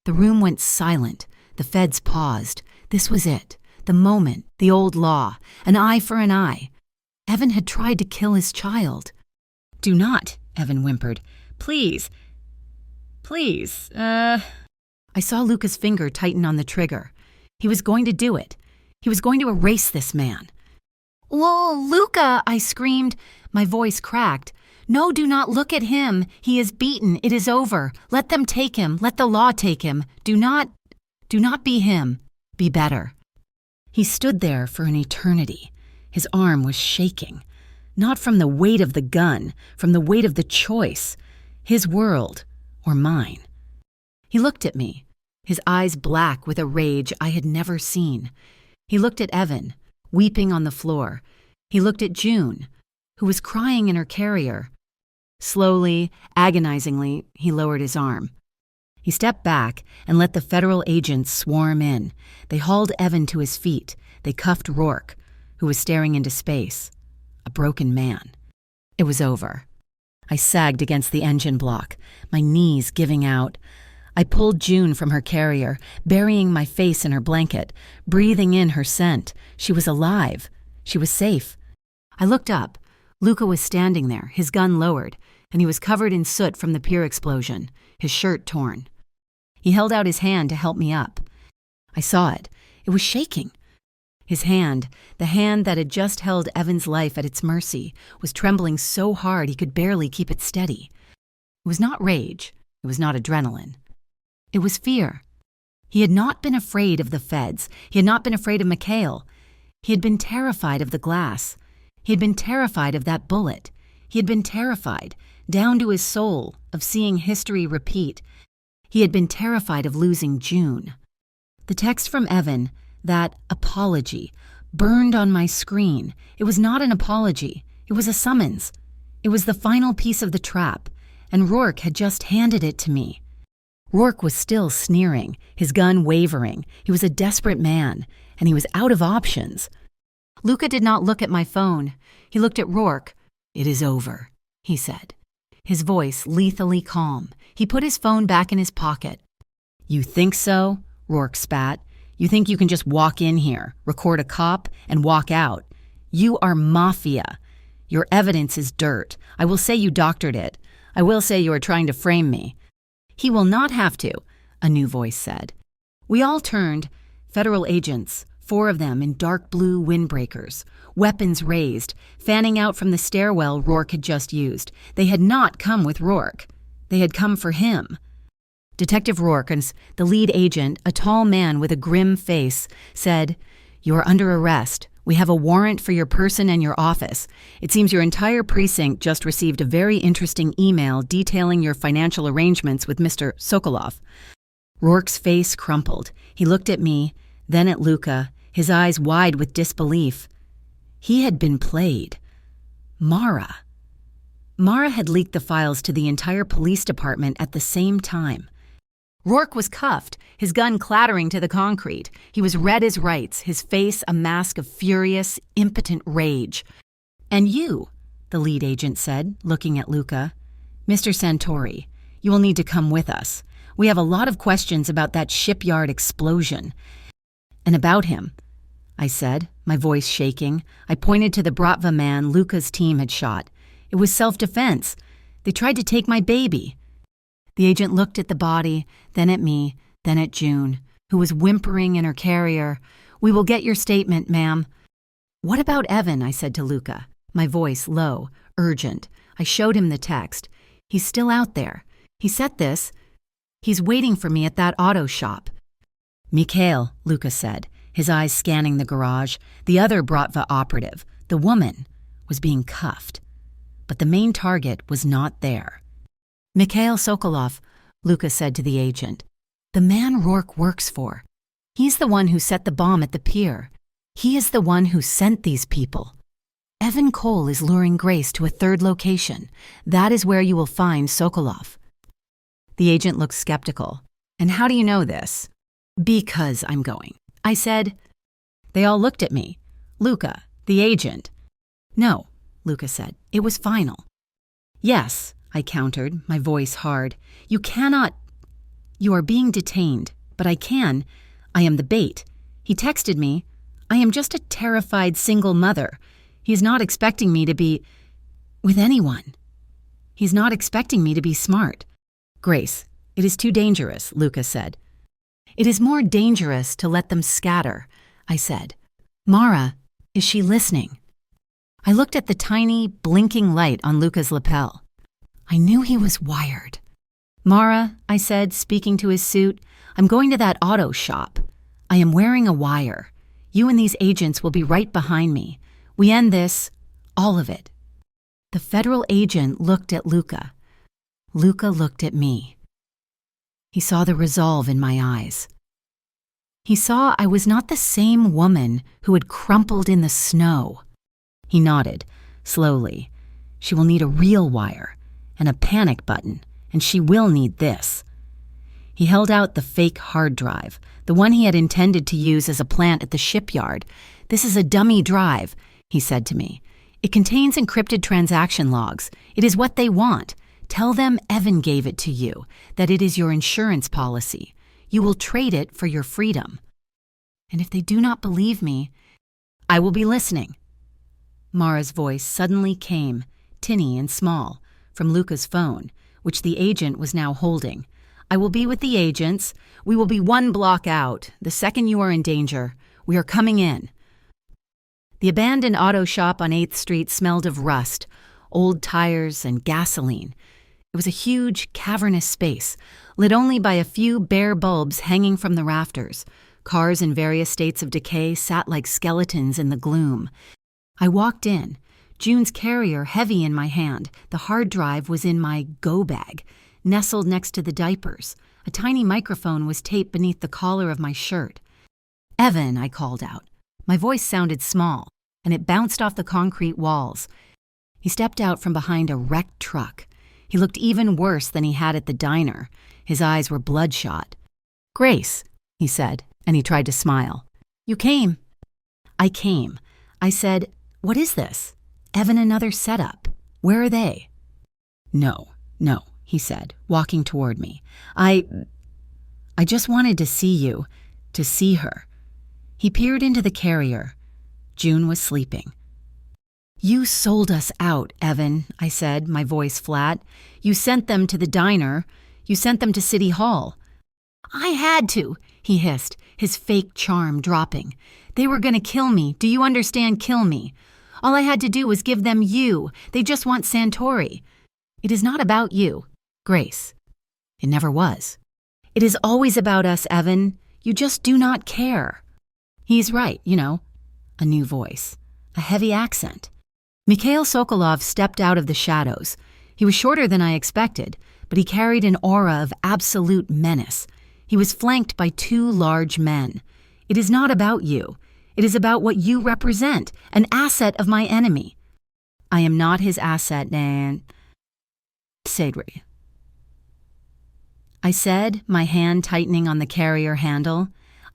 The room went silent. The feds paused. This was it. The moment, the old law, an eye for an eye. Evan had tried to kill his child. "Do not," Evan whimpered. "Please. Please, I saw Luca's finger tighten on the trigger. He was going to do it. He was going to erase this man. "Whoa, Luca!" I screamed. My voice cracked. "No, do not look at him. He is beaten. It is over. Let them take him. Let the law take him. Do not be him. Be better." He stood there for an eternity. His arm was shaking. Not from the weight of the gun, from the weight of the choice. His world or mine. He looked at me, his eyes black with a rage I had never seen. He looked at Evan, weeping on the floor. He looked at June, who was crying in her carrier. Slowly, agonizingly, he lowered his arm. He stepped back and let the federal agents swarm in. They hauled Evan to his feet. They cuffed Rourke, who was staring into space. A broken man. It was over. I sagged against the engine block, my knees giving out. I pulled June from her carrier, burying my face in her blanket, breathing in her scent. She was alive. She was safe. I looked up. Luca was standing there, his gun lowered, and he was covered in soot from the pier explosion, his shirt torn. He held out his hand to help me up. I saw it. It was shaking. His hand, the hand that had just held Evan's life at its mercy, was trembling so hard he could barely keep it steady. It was not rage. It was not adrenaline. It was fear. He had not been afraid of the feds. He had not been afraid of Mikhail. He had been terrified of the glass. He had been terrified of that bullet. He had been terrified, down to his soul, of seeing history repeat. He had been terrified of losing June. The text from Evan, that apology, burned on my screen. It was not an apology. It was a summons. It was the final piece of the trap, and Rourke had just handed it to me. Rourke was still sneering, his gun wavering. He was a desperate man, and he was out of options. Luca did not look at my phone. He looked at Rourke. "It is over," he said, his voice lethally calm. He put his phone back in his pocket. "You think so?" Rourke spat. "You think you can just walk in here, record a cop, and walk out? You are mafia. Your evidence is dirt. I will say you doctored it. I will say you are trying to frame me." "He will not have to," a new voice said. We all turned. Federal agents, 4 of them in dark blue windbreakers, weapons raised, fanning out from the stairwell Rourke had just used. They had not come with Rourke. They had come for him. Detective Rourke, the lead agent, a tall man with a grim face, said, "You are under arrest. We have a warrant for your person and your office. It seems your entire precinct just received a very interesting email detailing your financial arrangements with Mr. Sokolov." Rourke's face crumpled. He looked at me, then at Luca, his eyes wide with disbelief. He had been played. Mara. Mara had leaked the files to the entire police department at the same time. Rourke was cuffed, his gun clattering to the concrete. He was red as rights, his face a mask of furious, impotent rage. "And you," the lead agent said, looking at Luca. "Mr. Santori, you will need to come with us. We have a lot of questions about that shipyard explosion." "And about him," I said, my voice shaking. I pointed to the Bratva man Luca's team had shot. "It was self-defense. They tried to take my baby." The agent looked at the body, then at me, then at June, who was whimpering in her carrier. "We will get your statement, ma'am." "What about Evan?" I said to Luca, my voice low, urgent. I showed him the text. "He's still out there. He said this. He's waiting for me at that auto shop. Mikhail, Luca said, his eyes scanning the garage. The other Bratva operative, the woman, was being cuffed. But the main target was not there. Mikhail Sokolov, Luca said to the agent. The man Rourke works for. He's the one who set the bomb at the pier. He is the one who sent these people. Evan Cole is luring Grace to a third location. That is where you will find Sokolov. The agent looked skeptical. And how do you know this? Because I'm going. I said. They all looked at me. Luca, the agent. No, Luca said. It was final. Yes, I countered, my voice hard. You cannot. You are being detained, but I can. I am the bait. He texted me. I am just a terrified single mother. He is not expecting me to be with anyone. He's not expecting me to be smart. Grace, it is too dangerous, Luca said. It is more dangerous to let them scatter, I said. Mara, is she listening? I looked at the tiny, blinking light on Luca's lapel. I knew he was wired. Mara, I said, speaking to his suit, I'm going to that auto shop. I am wearing a wire. You and these agents will be right behind me. We end this, all of it. The federal agent looked at Luca. Luca looked at me. He saw the resolve in my eyes. He saw I was not the same woman who had crumpled in the snow. He nodded, slowly. She will need a real wire and a panic button, and she will need this. He held out the fake hard drive, the one he had intended to use as a plant at the shipyard. This is a dummy drive, he said to me. It contains encrypted transaction logs. It is what they want. Tell them Evan gave it to you, that it is your insurance policy. You will trade it for your freedom. And if they do not believe me, I will be listening. Mara's voice suddenly came, tinny and small, from Luca's phone, which the agent was now holding. I will be with the agents. We will be 1 block out. The second you are in danger, we are coming in. The abandoned auto shop on 8th Street smelled of rust, old tires, and gasoline. It was a huge, cavernous space, lit only by a few bare bulbs hanging from the rafters. Cars in various states of decay sat like skeletons in the gloom. I walked in, June's carrier heavy in my hand. The hard drive was in my go bag, nestled next to the diapers. A tiny microphone was taped beneath the collar of my shirt. Evan, I called out. My voice sounded small, and it bounced off the concrete walls. He stepped out from behind a wrecked truck. He looked even worse than he had at the diner. His eyes were bloodshot. Grace, he said, and he tried to smile. You came. I came. I said, what is this? Evan, another setup. Where are they? No, he said, walking toward me. I just wanted to see you, to see her. He peered into the carrier. June was sleeping. You sold us out, Evan, I said, my voice flat. You sent them to the diner. You sent them to City Hall. I had to, he hissed, his fake charm dropping. They were going to kill me. Do you understand? Kill me. All I had to do was give them you. They just want Santori. It is not about you, Grace. It never was. It is always about us, Evan. You just do not care. He's right, you know. A new voice. A heavy accent. Mikhail Sokolov stepped out of the shadows. He was shorter than I expected, but he carried an aura of absolute menace. He was flanked by 2 large men. It is not about you. It is about what you represent, an asset of my enemy. I am not his asset, Nan. Sadri. I said, my hand tightening on the carrier handle.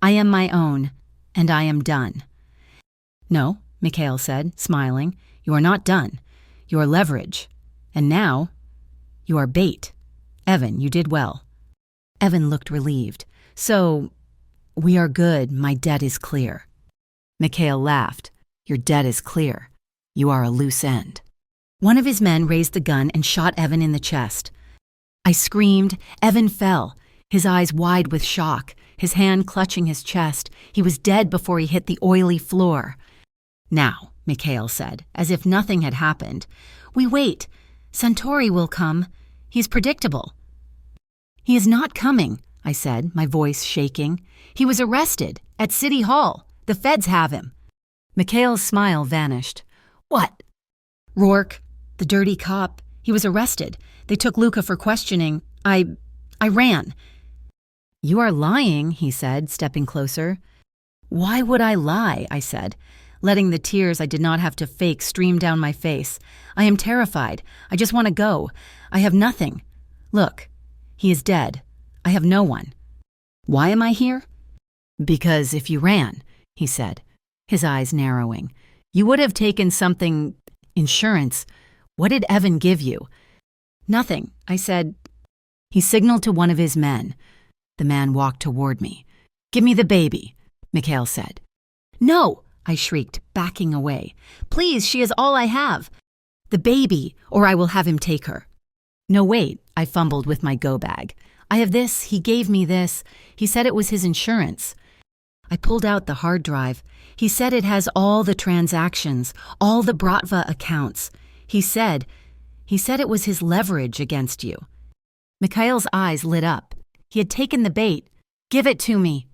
I am my own, and I am done. No, Mikhail said, smiling. You are not done. You are leverage. And now, you are bait. Evan, you did well. Evan looked relieved. So, we are good. My debt is clear. Mikhail laughed. Your debt is clear. You are a loose end. One of his men raised the gun and shot Evan in the chest. I screamed. Evan fell, his eyes wide with shock, his hand clutching his chest. He was dead before he hit the oily floor. Now, Mikhail said, as if nothing had happened. We wait. Santori will come. He's predictable. "He is not coming," I said, my voice shaking. "He was arrested at City Hall. The feds have him." Mikhail's smile vanished. "What?" "Rourke, the dirty cop. He was arrested. They took Luca for questioning. I ran." "You are lying," he said, stepping closer. "Why would I lie?" I said, letting the tears I did not have to fake stream down my face. "I am terrified. I just want to go. I have nothing. Look, he is dead. I have no one." "Why am I here?" "Because if you ran," he said, his eyes narrowing, "you would have taken something, insurance. What did Evan give you?" "Nothing," I said. He signaled to one of his men. The man walked toward me. "Give me the baby," Mikhail said. "No," I shrieked, backing away. "Please, she is all I have. The baby, or I will have him take her." "No, wait," I fumbled with my go bag. "I have this, he gave me this. He said it was his insurance." I pulled out the hard drive. "He said it has all the transactions, all the Bratva accounts. He said it was his leverage against you." Mikhail's eyes lit up. He had taken the bait. "Give it to me."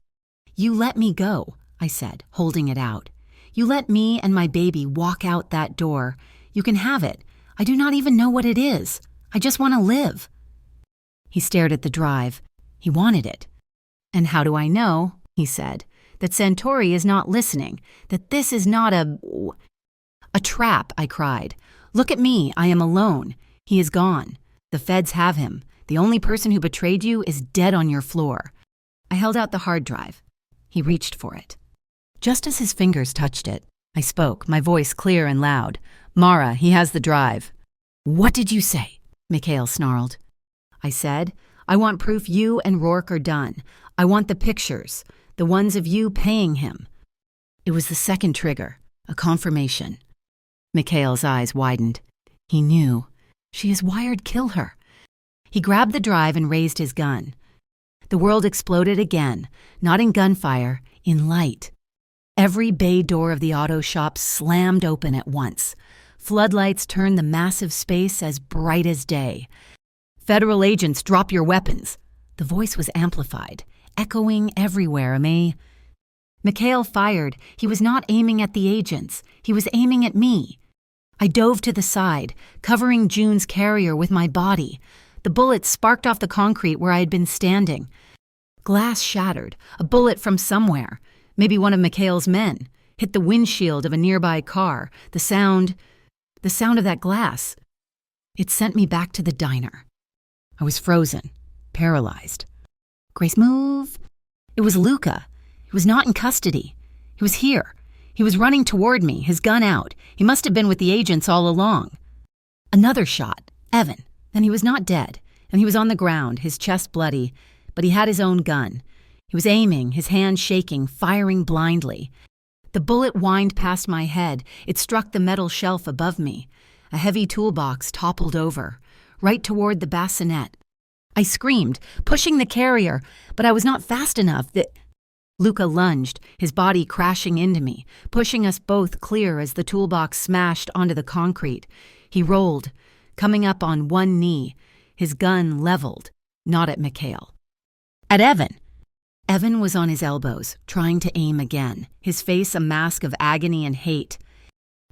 "You let me go," I said, holding it out. "You let me and my baby walk out that door. You can have it. I do not even know what it is. I just want to live." He stared at the drive. He wanted it. "And how do I know," he said, "that Santori is not listening, that this is not a trap?" I cried. "Look at me. I am alone. He is gone. The feds have him. The only person who betrayed you is dead on your floor." I held out the hard drive. He reached for it. Just as his fingers touched it, I spoke, my voice clear and loud. "Mara, he has the drive." "What did you say?" Mikhail snarled. I said, "I want proof you and Rourke are done. I want the pictures, the ones of you paying him." It was the second trigger, a confirmation. Mikhail's eyes widened. He knew. She is wired kill her. He grabbed the drive and raised his gun. The world exploded again, not in gunfire, in light. Every bay door of the auto shop slammed open at once. Floodlights turned the massive space as bright as day. "Federal agents, drop your weapons." The voice was amplified, echoing everywhere. Mikhail fired. He was not aiming at the agents. He was aiming at me. I dove to the side, covering June's carrier with my body. The bullet sparked off the concrete where I had been standing. Glass shattered. A bullet from somewhere, maybe one of Mikhail's men, hit the windshield of a nearby car. The sound of that glass. It sent me back to the diner. I was frozen, paralyzed. "Grace, move." It was Luca. He was not in custody. He was here. He was running toward me, his gun out. He must have been with the agents all along. Another shot. Evan. Then he was not dead, and he was on the ground, his chest bloody, but he had his own gun. He was aiming, his hand shaking, firing blindly. The bullet whined past my head. It struck the metal shelf above me. A heavy toolbox toppled over, right toward the bassinet. I screamed, pushing the carrier, but I was not fast enough. Luca lunged, his body crashing into me, pushing us both clear as the toolbox smashed onto the concrete. He rolled, coming up on one knee, his gun leveled, not at Mikhail. At Evan. Evan was on his elbows, trying to aim again, his face a mask of agony and hate.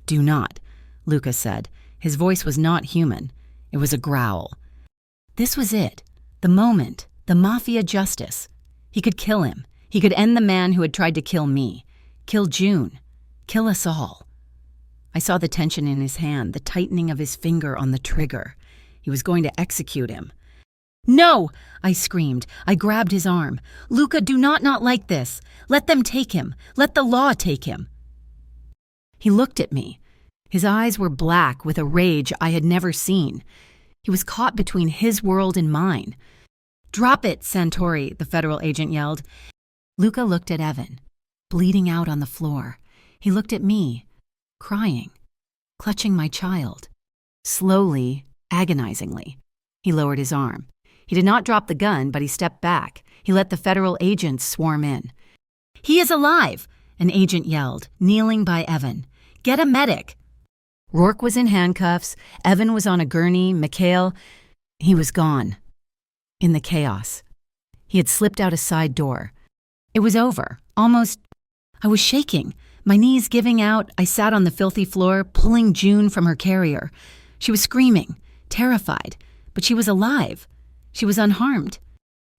"Do not," Luca said. His voice was not human. It was a growl. This was it, the moment, the mafia justice. He could kill him. He could end the man who had tried to kill me, kill June, kill us all. I saw the tension in his hand, the tightening of his finger on the trigger. He was going to execute him. "No!" I screamed. I grabbed his arm. "Luca, do not like this. Let them take him. Let the law take him." He looked at me. His eyes were black with a rage I had never seen. He was caught between his world and mine. "Drop it, Santori," the federal agent yelled. Luca looked at Evan, bleeding out on the floor. He looked at me, crying, clutching my child. Slowly, agonizingly, he lowered his arm. He did not drop the gun, but he stepped back. He let the federal agents swarm in. "He is alive!" an agent yelled, kneeling by Evan. "Get a medic!" Rourke was in handcuffs. Evan was on a gurney. Mikhail, he was gone. in the chaos. He had slipped out a side door. It was over, almost. I was shaking, my knees giving out. I sat on the filthy floor, pulling June from her carrier. She was screaming, terrified, but she was alive. She was unharmed.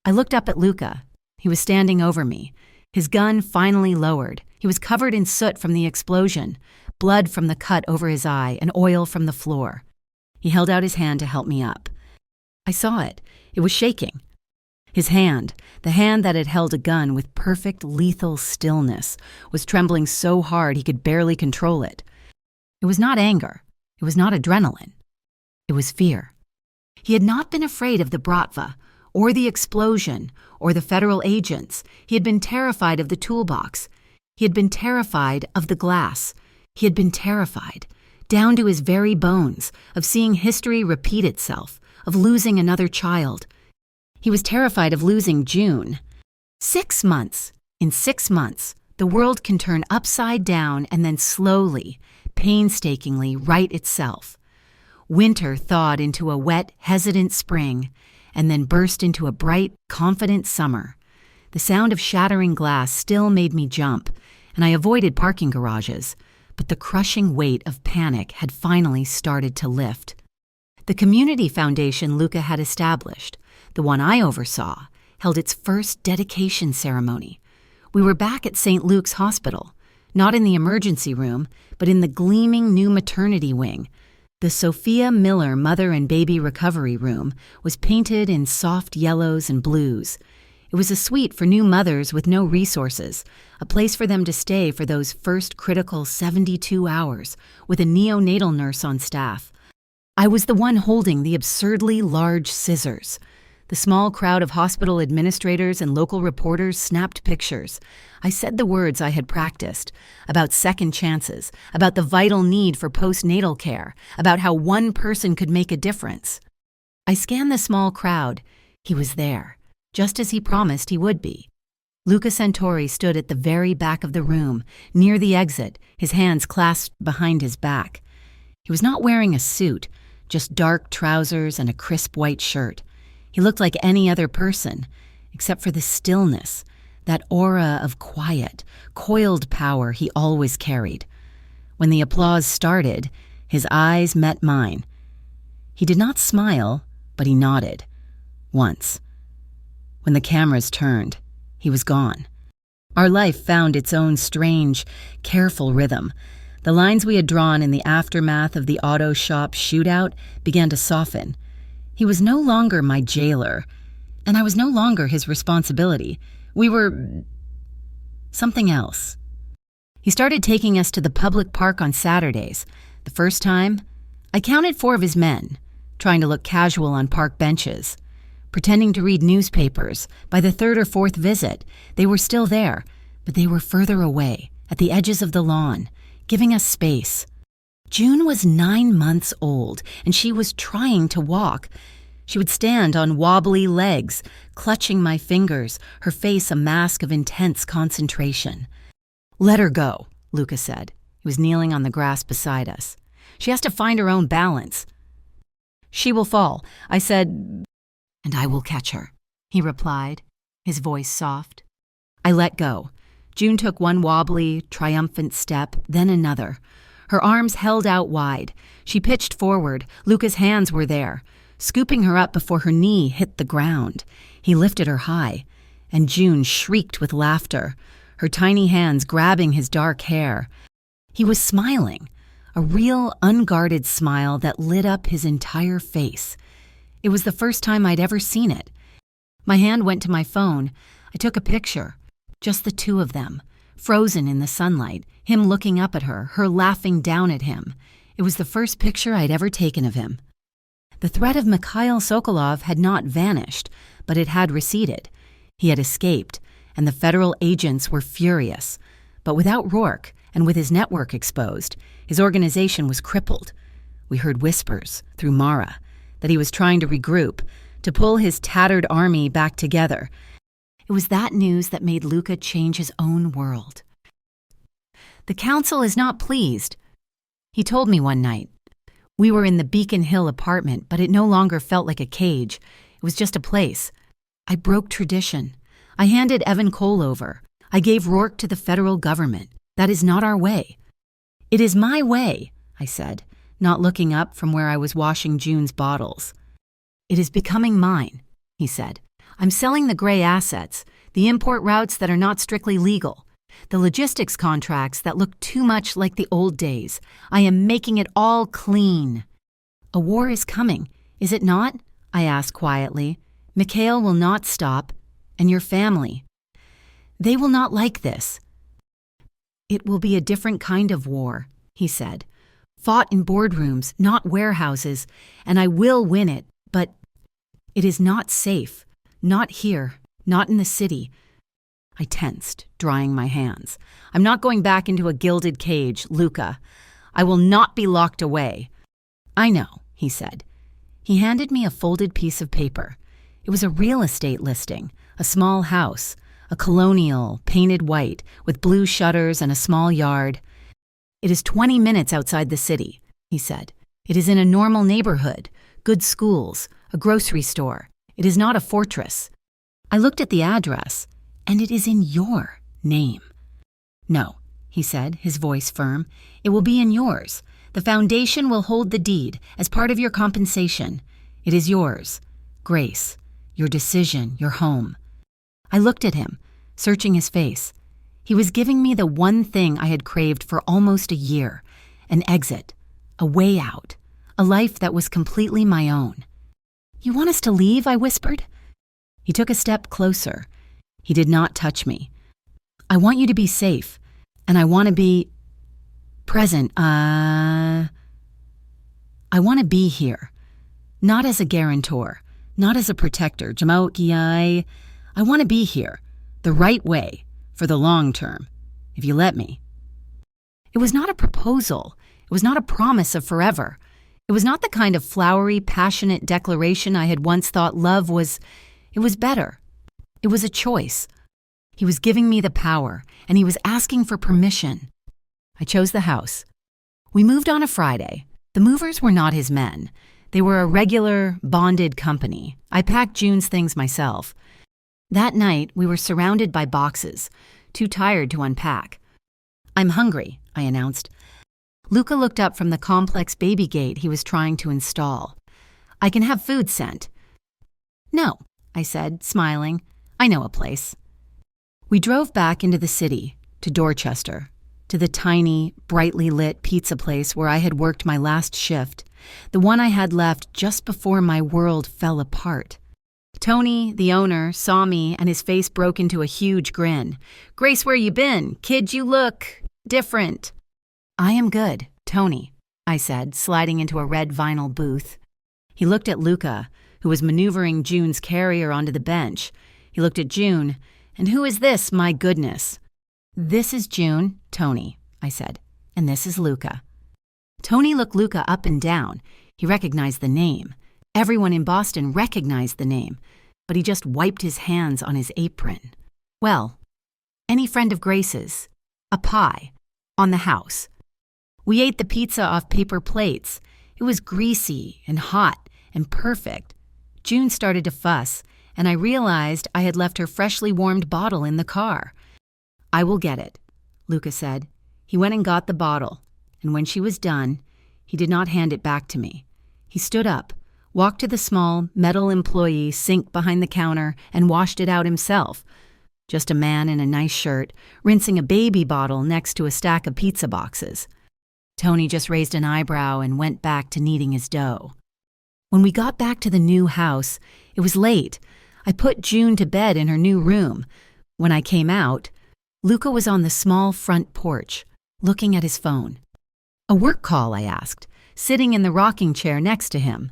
I looked up at Luca. He was standing over me, his gun finally lowered. He was covered in soot from the explosion, blood from the cut over his eye, and oil from the floor. He held out his hand to help me up. I saw it. It was shaking. His hand, the hand that had held a gun with perfect lethal stillness, was trembling so hard he could barely control it. It was not anger. It was not adrenaline. It was fear. He had not been afraid of the Bratva, or the explosion, or the federal agents. He had been terrified of the toolbox. He had been terrified of the glass. He had been terrified, down to his very bones, of seeing history repeat itself, of losing another child. He was terrified of losing June. 6 months. In 6 months, the world can turn upside down and then slowly, painstakingly right itself. Winter thawed into a wet, hesitant spring, and then burst into a bright, confident summer. The sound of shattering glass still made me jump, and I avoided parking garages, but the crushing weight of panic had finally started to lift. The community foundation Luca had established, the one I oversaw, held its first dedication ceremony. We were back at St. Luke's Hospital, not in the emergency room, but in the gleaming new maternity wing. The Sophia Miller Mother and Baby Recovery Room was painted in soft yellows and blues. It was a suite for new mothers with no resources, a place for them to stay for those first critical 72 hours, with a neonatal nurse on staff. I was the one holding the absurdly large scissors. The small crowd of hospital administrators and local reporters snapped pictures. I said the words I had practiced, about second chances, about the vital need for postnatal care, about how one person could make a difference. I scanned the small crowd. He was there, just as he promised he would be. Luca Santori stood at the very back of the room, near the exit, his hands clasped behind his back. He was not wearing a suit, just dark trousers and a crisp white shirt. He looked like any other person, except for the stillness, that aura of quiet, coiled power he always carried. When the applause started, his eyes met mine. He did not smile, but he nodded. Once. When the cameras turned, he was gone. Our life found its own strange, careful rhythm. The lines we had drawn in the aftermath of the auto shop shootout began to soften. He was no longer my jailer, and I was no longer his responsibility. We were something else. He started taking us to the public park on Saturdays. The first time, I counted 4 of his men, trying to look casual on park benches, pretending to read newspapers. By the 3rd or 4th visit, they were still there, but they were further away, at the edges of the lawn, giving us space. June was 9 months old, and she was trying to walk. She would stand on wobbly legs, clutching my fingers, her face a mask of intense concentration. "Let her go," Luca said. He was kneeling on the grass beside us. "She has to find her own balance." "She will fall," I said. "And I will catch her," he replied, his voice soft. I let go. June took one wobbly, triumphant step, then another. Her arms held out wide. She pitched forward. Luca's hands were there, scooping her up before her knee hit the ground. He lifted her high, and June shrieked with laughter, her tiny hands grabbing his dark hair. He was smiling, a real, unguarded smile that lit up his entire face. It was the first time I'd ever seen it. My hand went to my phone. I took a picture, just the 2 of them, frozen in the sunlight, him looking up at her laughing down at him. It was the first picture I'd ever taken of him. The threat of Mikhail Sokolov had not vanished, but it had receded. He had escaped, and the federal agents were furious. But without Rourke, and with his network exposed, his organization was crippled. We heard whispers, through Mara, that he was trying to regroup, to pull his tattered army back together. It was that news that made Luca change his own world. "The council is not pleased," he told me one night. We were in the Beacon Hill apartment, but it no longer felt like a cage. It was just a place. I broke tradition. I handed Evan Cole over. I gave Rourke to the federal government. That is not our way. It is my way, I said, not looking up from where I was washing June's bottles. It is becoming mine, he said. I'm selling the gray assets, the import routes that are not strictly legal, the logistics contracts that look too much like the old days. I am making it all clean. A war is coming, is it not? I asked quietly. Mikhail will not stop, and your family. They will not like this. It will be a different kind of war, he said. Fought in boardrooms, not warehouses, and I will win it, but it is not safe. Not here, not in the city. I tensed, drying my hands. I'm not going back into a gilded cage, Luca. I will not be locked away. I know, he said. He handed me a folded piece of paper. It was a real estate listing, a small house, a colonial, painted white, with blue shutters and a small yard. It is 20 minutes outside the city, he said. It is in a normal neighborhood, good schools, a grocery store. It is not a fortress. I looked at the address, and it is in your name. No, he said, his voice firm. It will be in yours. The foundation will hold the deed as part of your compensation. It is yours. Grace, your decision, your home. I looked at him, searching his face. He was giving me the one thing I had craved for almost a year, an exit, a way out, a life that was completely my own. You want us to leave? I whispered. He took a step closer. He did not touch me. I want you to be safe, and I want to be present. I want to be here, not as a guarantor, not as a protector. I want to be here, the right way, for the long term, if you let me. It was not a proposal. It was not a promise of forever. It was not the kind of flowery, passionate declaration I had once thought love was. It was better. It was a choice. He was giving me the power, and he was asking for permission. I chose the house. We moved on a Friday. The movers were not his men. They were a regular, bonded company. I packed June's things myself. That night, we were surrounded by boxes, too tired to unpack. I'm hungry, I announced. Luca looked up from the complex baby gate he was trying to install. I can have food sent. No, I said, smiling. I know a place. We drove back into the city, to Dorchester, to the tiny, brightly lit pizza place where I had worked my last shift, the one I had left just before my world fell apart. Tony, the owner, saw me and his face broke into a huge grin. Grace, where you been? Kid, you look different. I am good, Tony, I said, sliding into a red vinyl booth. He looked at Luca, who was maneuvering June's carrier onto the bench. He looked at June. And who is this, my goodness? This is June, Tony, I said, and this is Luca. Tony looked Luca up and down. He recognized the name. Everyone in Boston recognized the name, but he just wiped his hands on his apron. Well, any friend of Grace's, a pie, on the house. We ate the pizza off paper plates. It was greasy and hot and perfect. June started to fuss, and I realized I had left her freshly warmed bottle in the car. I will get it, Luca said. He went and got the bottle, and when she was done, he did not hand it back to me. He stood up, walked to the small, metal employee sink behind the counter, and washed it out himself. Just a man in a nice shirt, rinsing a baby bottle next to a stack of pizza boxes. Tony just raised an eyebrow and went back to kneading his dough. When we got back to the new house, it was late. I put June to bed in her new room. When I came out, Luca was on the small front porch, looking at his phone. A work call, I asked, sitting in the rocking chair next to him.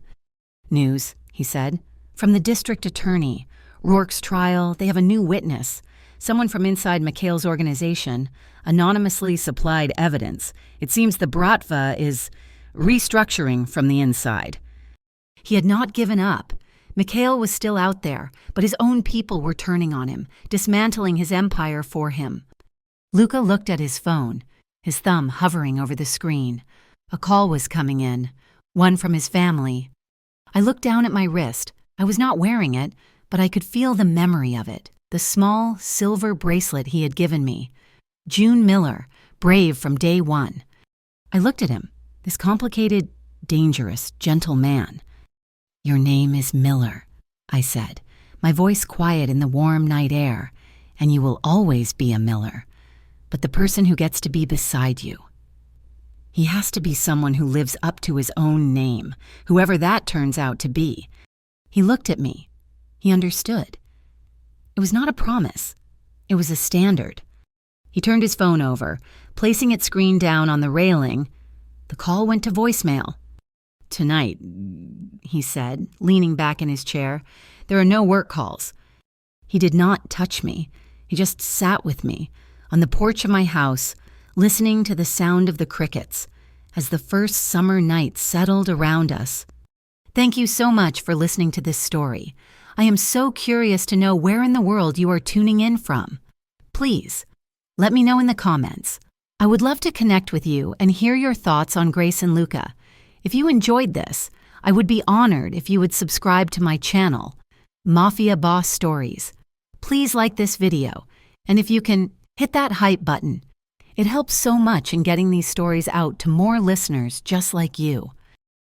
News, he said, from the district attorney. Rourke's trial, they have a new witness. Someone from inside Mikhail's organization, anonymously supplied evidence. It seems the Bratva is restructuring from the inside. He had not given up. Mikhail was still out there, but his own people were turning on him, dismantling his empire for him. Luca looked at his phone, his thumb hovering over the screen. A call was coming in, one from his family. I looked down at my wrist, I was not wearing it, but I could feel the memory of it, the small silver bracelet he had given me. June Miller, brave from day one. I looked at him, this complicated, dangerous, gentle man. "Your name is Miller," I said, my voice quiet in the warm night air, "and you will always be a Miller, but the person who gets to be beside you. He has to be someone who lives up to his own name, whoever that turns out to be." He looked at me. He understood. It was not a promise. It was a standard. He turned his phone over, placing its screen down on the railing. The call went to voicemail. "Tonight," he said, leaning back in his chair, "there are no work calls." He did not touch me. He just sat with me on the porch of my house, listening to the sound of the crickets as the first summer night settled around us. Thank you so much for listening to this story. I am so curious to know where in the world you are tuning in from. Please, let me know in the comments. I would love to connect with you and hear your thoughts on Grace and Luca. If you enjoyed this, I would be honored if you would subscribe to my channel, Mafia Boss Stories. Please like this video, and if you can, hit that hype button. It helps so much in getting these stories out to more listeners just like you.